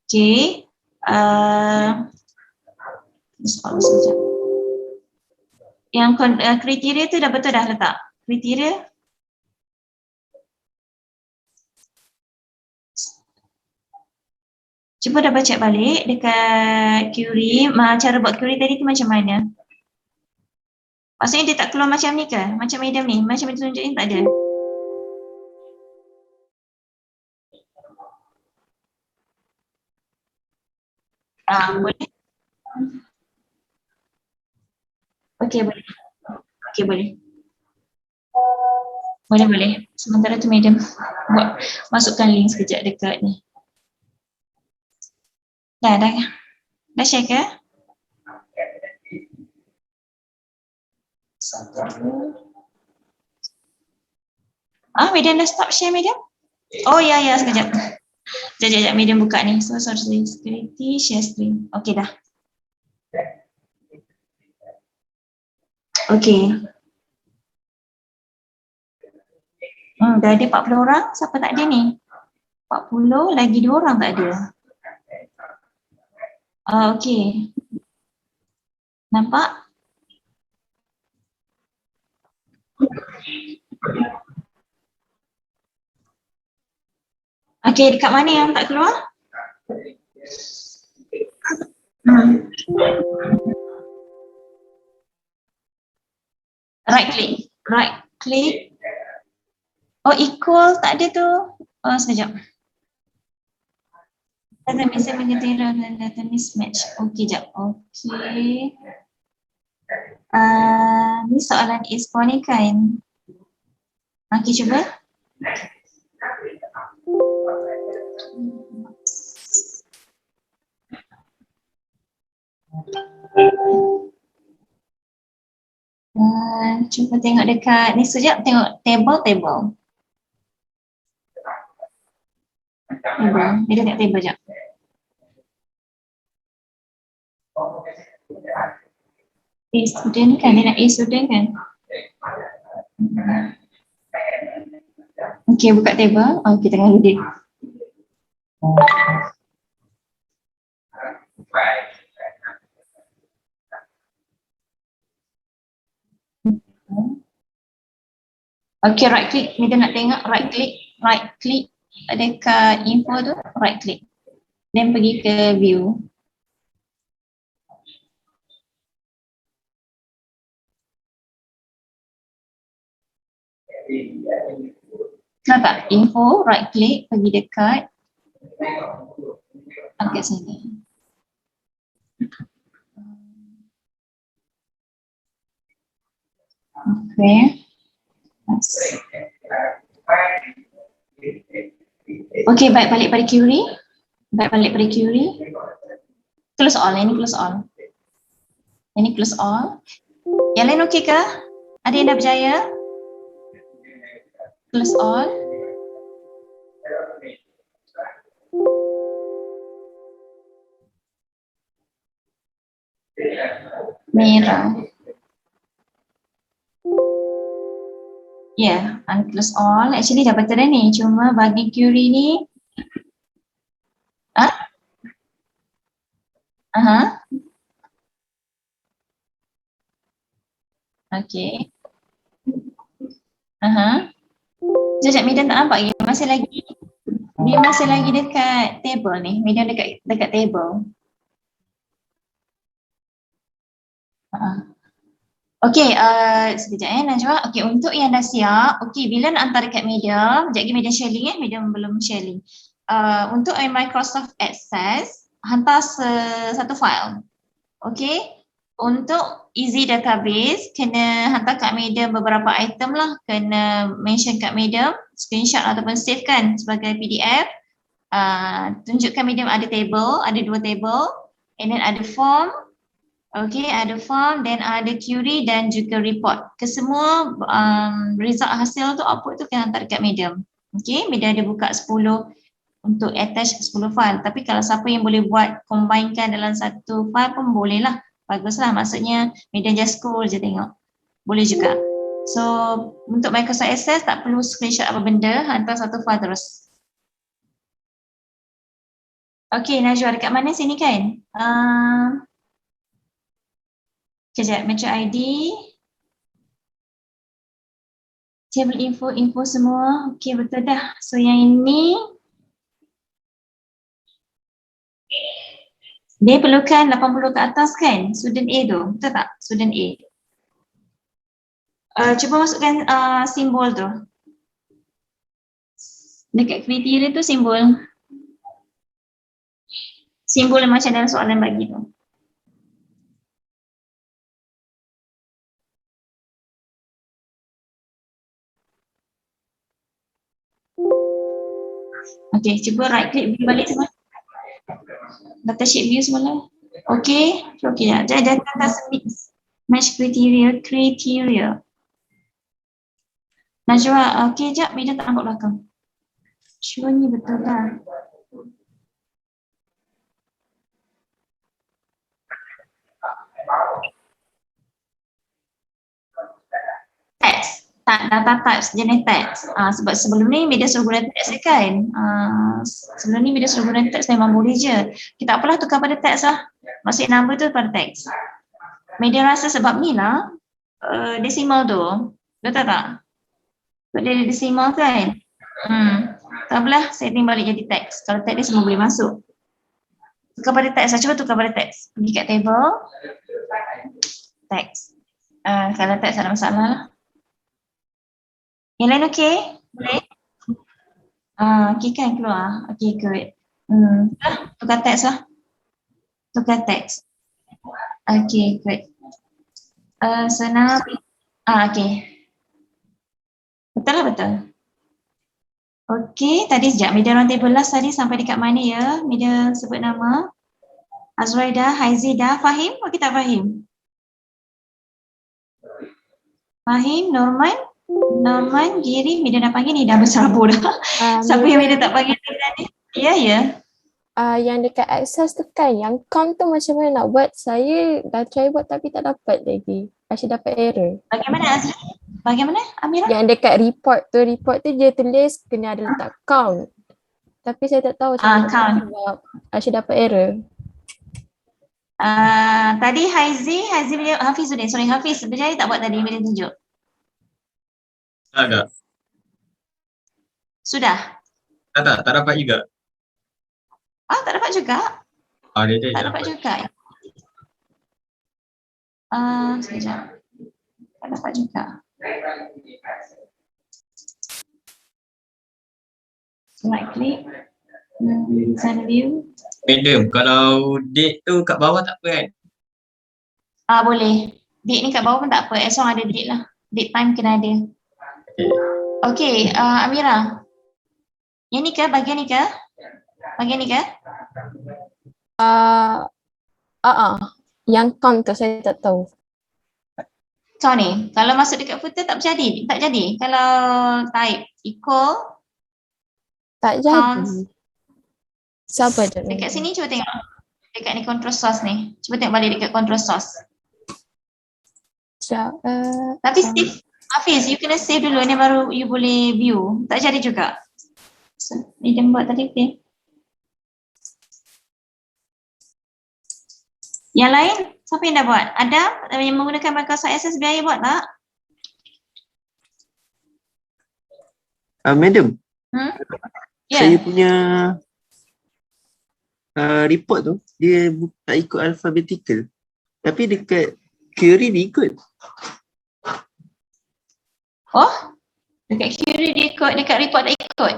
Okey. Soalan sekejap. Yang kriteria tu dah betul dah letak? Kriteria? Cuba dah baca balik dekat query, cara buat query tadi tu macam mana? Maksudnya dia tak keluar macam ni ke? Macam medium ni? Macam yang tunjuk ni tak ada? Boleh? Okey, boleh. Okey, boleh. Boleh. Sementara tu medium buat masukkan link sekejap dekat ni. Dah share ke? Medium dah stop share medium? Oh ya, sekejap. Sekejap medium buka ni. So sorry, security, share screen. Okey dah. Okey. Dah ada 40 orang. Siapa tak ada ni? 40, lagi 2 orang tak ada. Okey. Nampak? Okey, dekat mana yang tak keluar? Right click. Oh, equal tak ada tu. Sekejap. Data mismatch. Okey, sekejap. Okey. Ni soalan A-score ni kan? Okey, cuba. Cuba tengok dekat ni sekejap, tengok table. Dia tengok table sekejap. A student kan, dia nak A student kan? Okey, buka table. Okey, tengah ready. Okey, right click. Kita nak tengok right click dekat info tu, right click. Dan pergi ke view. Nampak? Info, right click, pergi dekat sini. Okay. Okay, baik balik pada query. Close all, ini close all. Yang lain okey ke? Ada yang dah berjaya? Close all. Merah. Unclose all. Actually dah betul dah ni. Cuma bagi query ni. Okay. Sekejap, Median tak nampak lagi. Dia masih lagi dekat table ni. Median dekat table. Okay, sekejap Najwa. Okay, untuk yang dah siap, okay, bila nak hantar dekat Medium, sekejap lagi Medium share link Medium belum share link. Untuk Microsoft Access, hantar satu file. Okay, untuk easy database, kena hantar kat Medium beberapa item lah. Kena mention kat Medium, screenshot ataupun save kan sebagai PDF. Tunjukkan Medium ada table, ada 2 table, and then ada form. Okay, ada form, then ada query dan juga report. Kesemua result hasil tu, output tu kena hantar dekat Medium. Okay, Medium ada buka 10 untuk attach 10 file. Tapi kalau siapa yang boleh buat combinekan dalam satu file pun boleh lah. Baguslah, maksudnya Medium just scroll je tengok. Boleh juga. So untuk Microsoft Access tak perlu screenshot apa benda, hantar satu file terus. Okay, Najwa dekat mana sini kan? Kejap, Metro ID. Table info semua. Okay, betul dah. So yang ini dia perlukan 80 ke atas kan? Student A tu, betul tak? Student A. Cuba masukkan simbol tu. Dekat kriteria tu simbol. Simbol macam dalam soalan bagi tu. Okay, cuba right click view balik semua. Datasheet view semula. Okay, okay. Jadi data submit match criteria. Najwa, okay jap, media tak nampak belakang. Sure ni betul lah. Text, tak data types, jenis text. Sebab sebelum ni media suruh guna text kan. Sebelum ni media suruh guna text memang boleh je. Kita apalah tukar pada text lah. Maksudnya number tu pada text. Media rasa sebab ni lah decimal tu. Betul tak? Sebab dia decimal kan. Tak apalah, setting balik jadi text. Kalau text dia semua boleh masuk. Tukar pada text lah, cuba tukar pada text. Pergi kat table. Text. Kalau text ada masalah lah. Yang lain okey? Boleh? Okey kan keluar? Okey, good. Tukar teks lah. Tukar teks. Okey, good. So now, okey. Betul lah, betul. Okey, tadi sekejap. Media round table last tadi sampai dekat mana ya? Media sebut nama. Azrai dah, Haizi dah. Fahim? Okey tak Fahim? Fahim, Norman, Giri, media dah panggil ni dah berserabur dah. Siapa yang media tak panggil ni? Ya, ya. Yang dekat access tu kan, yang count tu macam mana nak buat? Saya dah try buat tapi tak dapat lagi. Asyik dapat error. Bagaimana Azri? Bagaimana Amira? Yang dekat report tu dia tulis kena ada letak count. Tapi saya tak tahu macam mana sebab asyik dapat error. Tadi Hafiz berjaya tak buat tadi media tunjuk? Tak. Sudah? Tak dapat juga. Tak dapat juga? Dia tak dapat juga. Sekejap. Tak dapat juga. Right click. Design view. Madam, kalau date tu kat bawah tak apa kan? Boleh. Date ni kat bawah pun tak apa. As long ada date lah. Date time kena ada. Okay, Amira. Yang ni ke? Bahagian ni ke? Bahagian ni ke? Yang count tu saya tak tahu. Count ni, kalau masuk dekat footer tak jadi. Tak jadi. Kalau type equal. Tak jadi. Siapa je? Dekat sini cuba tengok. Dekat ni control source ni. Cuba tengok balik dekat control source. Tapi Steve, Hafiz, you kena save dulu ni baru you boleh view. Tak jadi juga. Dia buat tadi, okay. Yang lain, siapa yang dah buat? Adam yang menggunakan Microsoft Access biaya buat tak? Madam, saya Yeah. punya report tu, dia tak ikut alphabetical. Tapi dekat query dia ikut. Oh, dekat query dia ikut, dekat report tak ikut?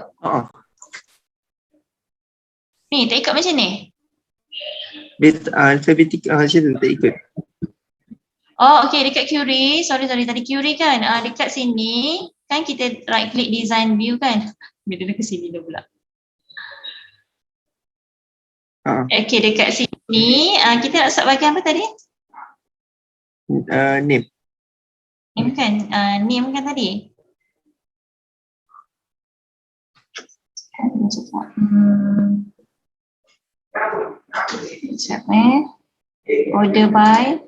Ni, tak ikut macam ni? Dia alphabetical macam tu, tak ikut. Okay, dekat query, sorry tadi query kan, dekat sini, kan kita right click design view kan? Bila dia ke sini dah pula. Okay, dekat sini, kita nak start bahagian apa tadi? Name. Name kan? Name kan tadi? Sekejap order by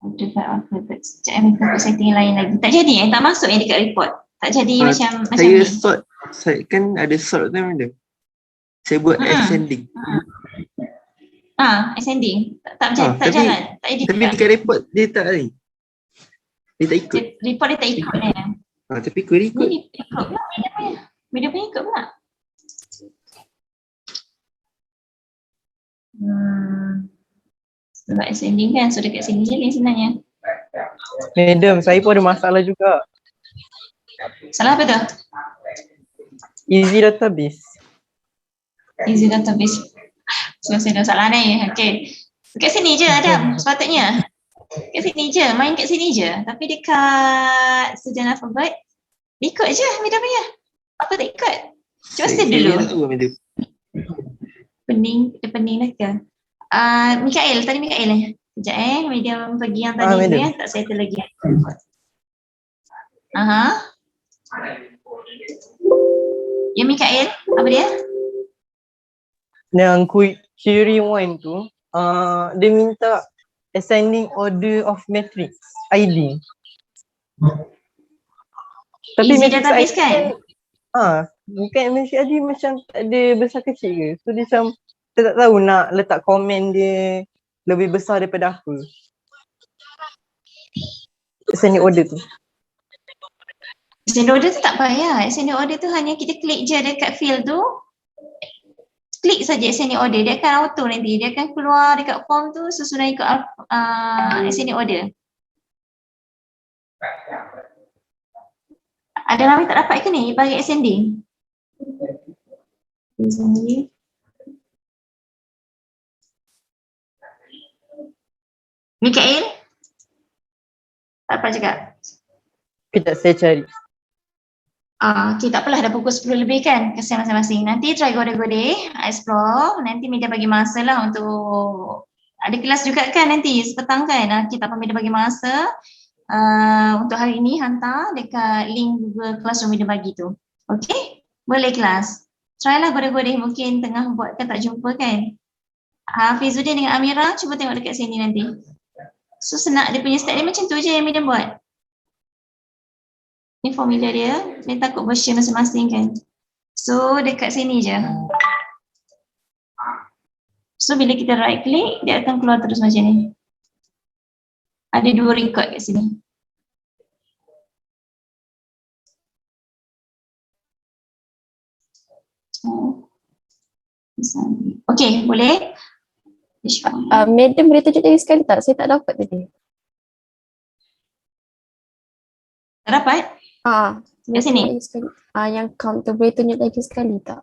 Dekat alphabet. Sekejap minta buat setting lain lagi. Tak jadi tak masuk yang dekat report. Tak jadi macam Saya ni. sort, saya kan ada sort tu madam. Saya buat ascending. Ascending. Tak jalan. Tak jadi. Tapi dekat report dia tak ada. Dia tak ikut. Report dia tak ikut ni. Tapi query ikut. Ni ikut pula media punya ikut pula. Sebab ascending kan, so dekat sini je ni sebenarnya. Madam, saya pun ada masalah juga. Salah apa tu? Easy database. Easy database. So saya dah salah ni. Okay. Dekat sini je Adam, sepatutnya. Kat sini je, main kat sini je. Tapi dekat sejarah alfabet, ikut je media punya. Apa tak ikut? Cuba save dulu. Pening dah ke? Mikael, tadi Mikael Sekejap media pergi yang tadi tu tak settle lagi. Ya Mikael, apa dia? Yang query 1 tu, dia minta ascending order of matrix ID. Tapi Easy matrix database ID kan? bukan matrix ID macam tak ada besar kecil ke. So dia macam kita tak tahu nak letak komen dia lebih besar daripada apa. Ascending order tu. Ascending order tu tak payah. Ascending order tu hanya kita klik je dekat field tu. Klik saja ascending order, dia akan auto nanti. Dia akan keluar dekat form tu susunan ikut ascending order. Ada ramai tak dapat ke ni bagi ascending? Mikael? Tak dapat cakap? Kejap saya cari. Okay, tak apalah dah pukul 10 lebih kan, kesian masing-masing. Nanti try godeh-godeh, explore, nanti media bagi masa lah untuk ada kelas juga kan nanti sepetang kan. Kita akan media bagi masa untuk hari ini hantar dekat link Google Classroom media bagi tu. Okay, boleh kelas. Try lah godeh-godeh, mungkin tengah buat kan tak jumpa kan. Fizuddin dengan Amira cuba tengok dekat sini nanti. So senang dia punya step dia macam tu je yang media buat. Ni formula dia takut version masing-masing kan. So dekat sini je. So bila kita right click, dia akan keluar terus macam ni. Ada 2 record kat sini. Okay, boleh? Madam boleh tunjuk lagi sekali tak? Saya tak dapat tadi. Tak dapat? Kat sini? Yang count tu boleh tunjuk lagi sekali tak?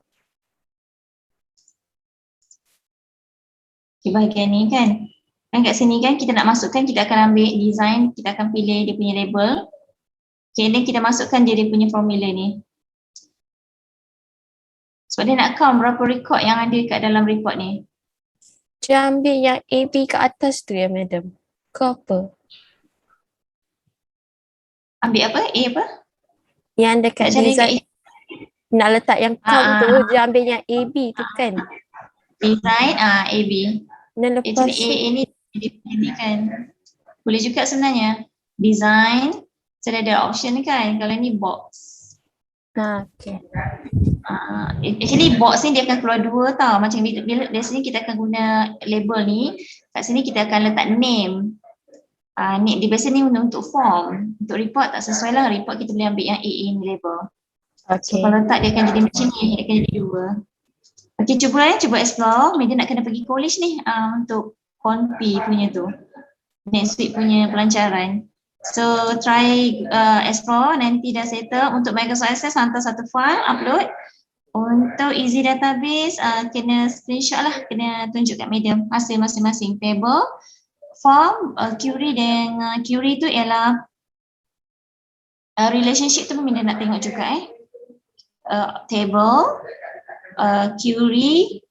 Okay, bahagian ni kan. Dan kat sini kan kita nak masukkan, kita akan ambil design, kita akan pilih dia punya label. Okay, then kita masukkan dia punya formula ni. Sebab dia nak count berapa record yang ada kat dalam report ni. Dia ambil yang AB kat atas tu ya madam? Ke apa? Ambil apa? A apa? Yang dekat design. Nak letak yang count tu, dia ambil yang AB tu kan? Design, AB. Dan lepas actually ini kan. Boleh juga sebenarnya. Design, saya ada option kan. Kalau ni box. Okay. Actually box ni dia akan keluar 2 tau. Macam bila dari sini kita akan guna label ni. Kat sini kita akan letak name. Di biasa ni untuk form. Untuk report tak sesuai lah. Report kita boleh ambil yang AA ni label. So kalau letak dia akan jadi macam ni. Dia akan jadi 2. Okay, cuba explore. Media nak kena pergi college ni untuk Conpi punya tu. Next week punya pelancaran. So try explore, nanti dah settle. Untuk Microsoft Access hantar satu file, upload. Untuk easy database, kena screenshot lah. Kena tunjuk kat medium hasil masing-masing. Table, form, query dan query tu ialah relationship tu pun Minda nak tengok juga table, query,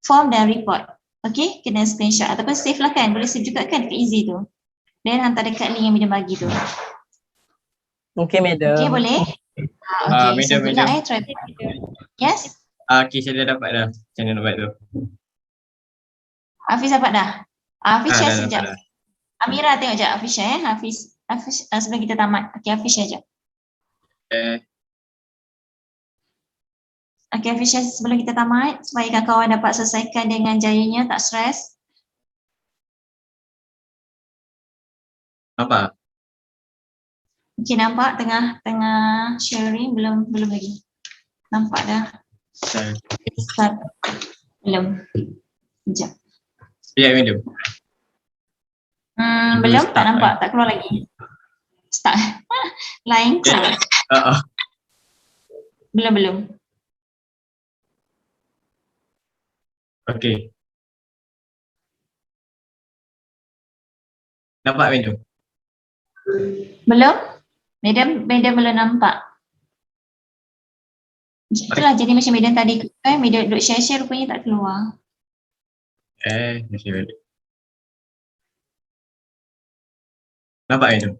form dan report. Okay, kena screenshot ataupun save lah kan. Boleh save juga kan ke easy tu. Dan hantar dekat link yang Minda bagi tu. Okay madam. Okay, boleh? Okay, so good luck try. Yes? Okay, saya dah dapat dah. Macam mana nak buat tu? Hafiz dapat dah? Hafiz share sekejap. Amira tengok je Hafiz share. Hafiz sebelum kita tamat. Okey, Hafiz share je. Okey, Hafiz share sebelum kita tamat supaya kawan-kawan dapat selesaikan dengan jayanya, tak stres. Apa? Okey, nampak tengah sharing belum lagi. Nampak dah. Start. Belum. Sekejap. Ya, madam. Belum, tak nampak, tak keluar lagi. Start. Lain keluar. Belum. Okey. Nampak, madam? Belum? Madam belum nampak. Itulah jadi macam madam tadi kan, madam duduk share rupanya tak keluar. Masih balik. Nampak, madam?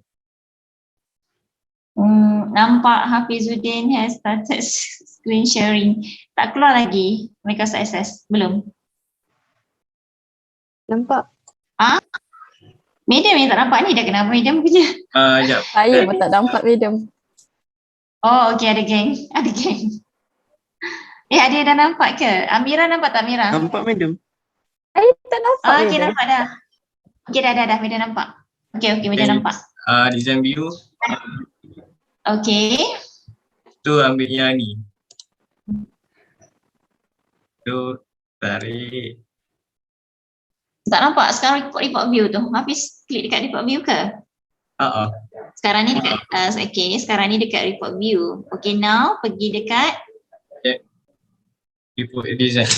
Nampak Hafizuddin has started screen sharing. Tak keluar lagi Microsoft Access. Belum. Nampak. Madam yang tak nampak ni dah kenapa madam punya? Sekejap. Saya pun tak nampak madam. Oh, okey, ada geng. Ada yang dah nampak ke? Amira nampak tak, Amira? Nampak, madam. Saya tak nampak Okey, madam. nampak dah. Okey, dah, madam nampak. Okey, madam nampak. Design view. Okey. Tu ambil yang ni. Tu tarik. Tak nampak sekarang report view tu. Hafiz klik dekat report view ke? Sekarang ni dekat sekarang ni dekat report view. Okay, now pergi dekat Report design.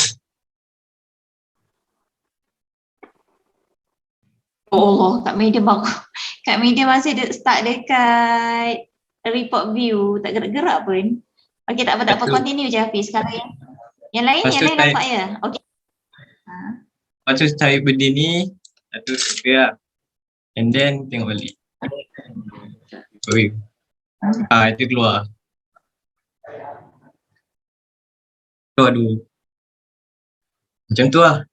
Oh, Kak Media baru. Kak Media masih start dekat report view, tak gerak-gerak pun. Okay, tak apa, continue je Hafiz. Sekarang yang lain nampak ya? Okay. Lepas tu cari benda ni, satu gerak. And then tengok balik. Itu keluar. Keluar dulu. Macam tu lah.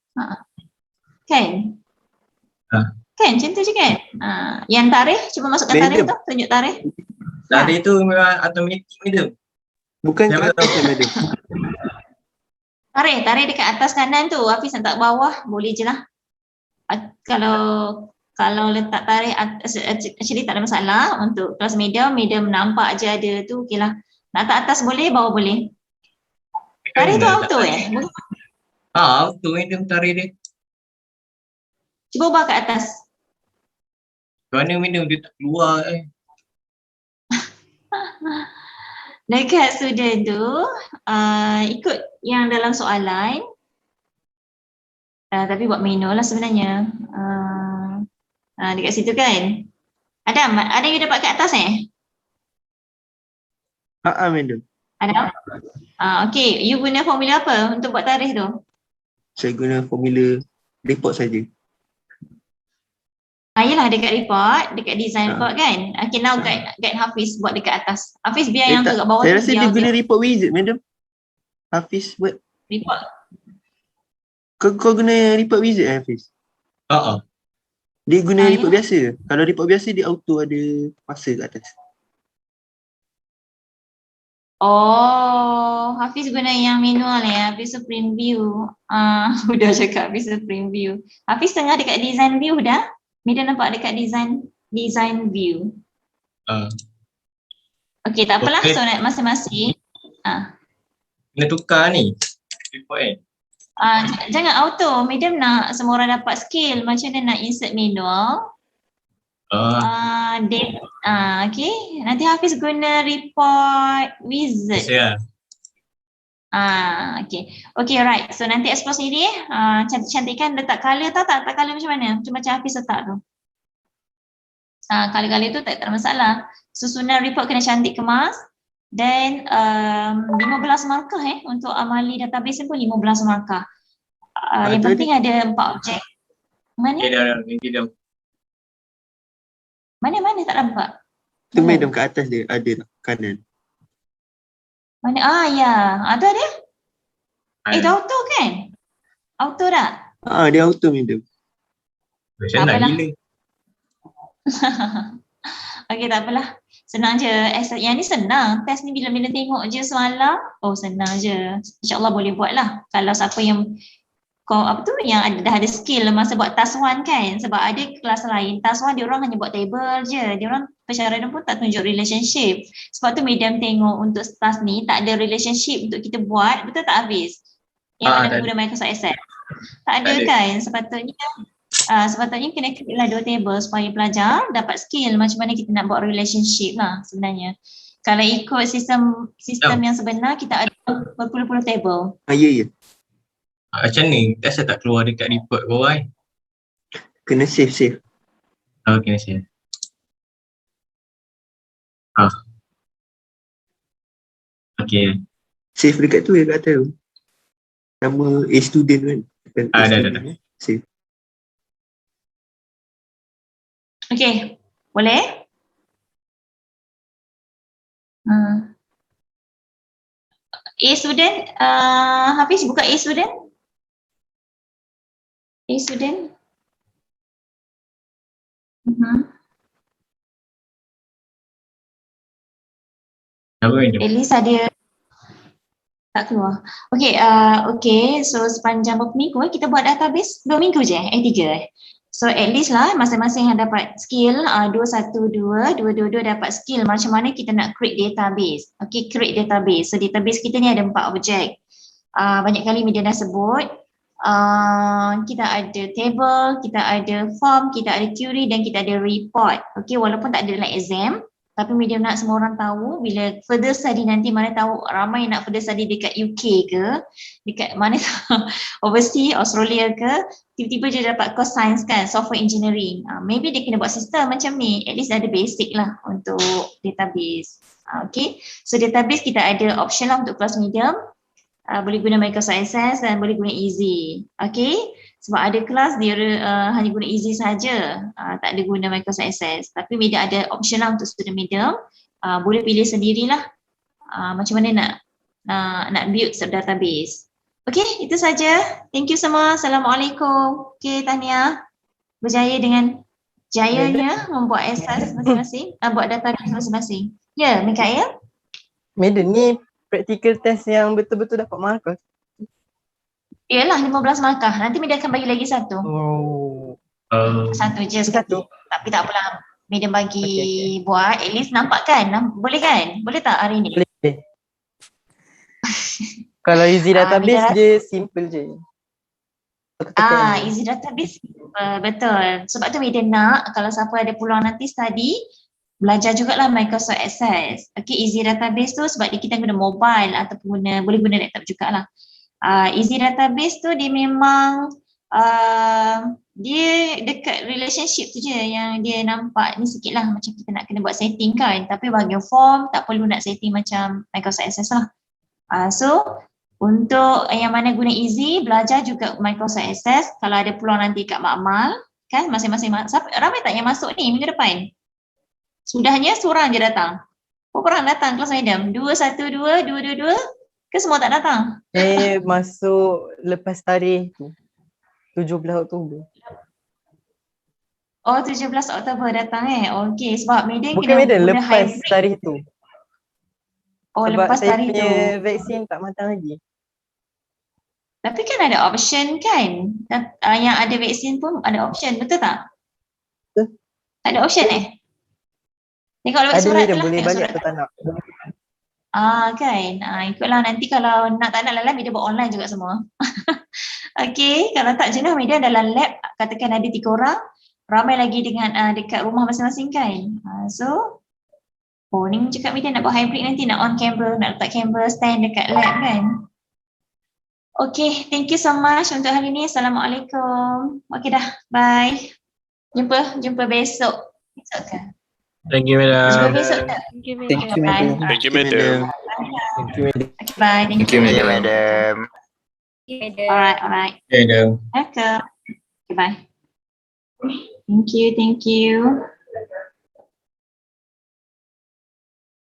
Kan? Kan, macam tu je kan? Yang tarikh, cuba masukkan tarikh tu, tunjuk tarikh. Tarikh tu memang automatic madam. Bukan tarikh madam. Tarikh dekat atas kanan tu, Hafiz letak bawah, boleh je lah. Kalau letak tarikh, actually tak ada masalah untuk kelas medium nampak je ada tu, okey lah. Nak letak atas boleh, bawah boleh. Tarikh tu auto Auto madam tarikh dia. Cuba ubah kat atas. Mana madam dia tak keluar Dekat student tu, ikut yang dalam soalan. Tapi buat manual lah sebenarnya. Dekat situ kan. Ada yang dapat kat atas madam. Ada? Okay, you guna formula apa untuk buat tarikh tu? Saya guna formula report saja. Yelah dekat report, dekat design report kan. Okay, now guide Hafiz buat dekat atas. Hafiz biar yang kat bawah saya tu. Saya rasa dia guna report wizard, madam. Hafiz buat. Report. Kau guna report wizard Hafiz? Dia guna report biasa. Kalau report biasa dia auto ada masa kat atas. Oh, Hafiz guna yang manual ya, Hafiz print view. Udah cakap Hafiz print view. Hafiz tengah dekat design view dah. Mida nampak dekat design view. Okay, tak apalah. So masing-masing. Kena tukar ni. Report Jangan auto. Medium nak semua orang dapat skill. Macam mana nak insert manual. Okay. Nanti Hafiz guna report wizard. Okay, right. So nanti explore sendiri cantik-cantikkan, letak colour tau, tak colour macam mana? Macam Hafiz letak tu. Colour-colour tu tak ada masalah. Susunan report kena cantik kemas. Dan 15 markah untuk amali database pun 15 markah. Yang penting ada 4 objek. Mana? Mana tak nampak? Tu madam kat atas dia ada kanan. Mana? Ya. Tu ada? Dah auto kan? Auto dah? Dia auto madam. Senang gila. Okey, tak apalah. Senang je. Yang ni senang. Test ni bila-bila tengok je soalan, oh senang je. InsyaAllah boleh buat lah. Kalau siapa yang yang dah ada skill masa buat task 1 kan. Sebab ada kelas lain, task 1 dia orang hanya buat table je. Dia orang persyaratan pun tak tunjuk relationship. Sebab tu medium tengok untuk task ni tak ada relationship untuk kita buat, betul tak Hafiz? Yang mana guna Microsoft Excel. Tak ada kan? Sepatutnya kena create lah 2 table supaya pelajar dapat skill macam mana kita nak buat relationship lah sebenarnya. Kalau ikut sistem yang sebenar, kita ada berpuluh-puluh table. Ya. Macam ni, test tak keluar dekat report kau kan? Kena save. Oh, kena save. Okay. Save dekat tu kat atas tu. Nama A student kan. Dah. Save. Okay, boleh? A student, Hafiz buka A student. A student. At least ada tak keluar. Okay, so sepanjang berapa minggu kita buat database? 2 minggu je? 3 So at least lah masing-masing yang dapat skill 212, 222 dapat skill macam mana kita nak create database. Okay, create database. So database kita ni ada 4 objek. Banyak kali media dah sebut. Kita ada table, kita ada form, kita ada query dan kita ada report. Okay, walaupun tak ada dalam exam, tapi medium nak semua orang tahu bila further study nanti, mana tahu ramai nak further study dekat UK ke, dekat mana overseas, Australia ke, tiba-tiba je dapat course science kan, software engineering. Maybe dia kena buat sistem macam ni, at least ada basic lah untuk database. Okay, so database kita ada option lah untuk kelas medium, boleh guna Microsoft Access dan boleh guna Easy. Okay, sebab ada kelas dia hanya guna Easy saja, tak ada guna Microsoft Access. Tapi media ada option lah untuk student medium, boleh pilih sendirilah macam mana nak build database. Okay, itu saja. Thank you semua. Assalamualaikum. Okay, Tania berjaya dengan jayanya membuat access masing-masing, buat database masing-masing. Ya, Mikael? Madam, ni practical test yang betul-betul dapat markah. Yalah, 15 markah. Nanti media akan bagi lagi satu. Satu je sekali. Tapi tak apalah. Media bagi buat. At least nampak kan? Boleh kan? Boleh tak hari ni? Boleh. Kalau easy database dia simple je. Easy database betul. Sebab tu media nak kalau siapa ada peluang nanti study, belajar jugalah Microsoft Access. Okay, easy database tu sebab kita guna mobile ataupun boleh guna laptop jugalah. Easy database tu dia memang dia dekat relationship tu je yang dia nampak ni sikit lah macam kita nak kena buat setting kan. Tapi bahagian form tak perlu nak setting macam Microsoft Access lah. So untuk yang mana guna easy, belajar juga Microsoft Access. Kalau ada peluang nanti kat Makmal kan, masing-masing ramai tak yang masuk ni minggu depan? Sudahnya seorang je datang. Berapa orang datang kelas medium? 212, 222 ke semua tak datang? Masuk lepas tarikh tu. 17 Oktober. Oh, 17 Oktober datang Okey, sebab media bukan kena media, guna lepas hybrid. tarikh tu. Oh, sebab lepas saya tarikh punya tu. vaksin tak matang lagi. Tapi kan ada option kan? Yang ada vaksin pun ada option, betul tak? Betul. Tak ada option Tengok lewat surat tu lah. Boleh balik atau tak nak. Kan. Ikutlah nanti kalau nak tak nak dalam media buat online juga semua. Okay, kalau tak jenuh media dalam lab, katakan ada 3 orang, ramai lagi dengan dekat rumah masing-masing kan. So, ni cakap media nak buat hybrid nanti, nak on camera, nak letak camera stand dekat lab kan. Okay, thank you so much untuk hari ni. Assalamualaikum. Okay dah, bye. Jumpa besok. Besok ke? Thank you, madam. Jumpa besok tak? Thank you, Thank you, madam. Thank you, madam. Thank you, madam. Okay, bye. Thank Thank you, you. madam. Alright. Madam. Okay, bye. Thank you.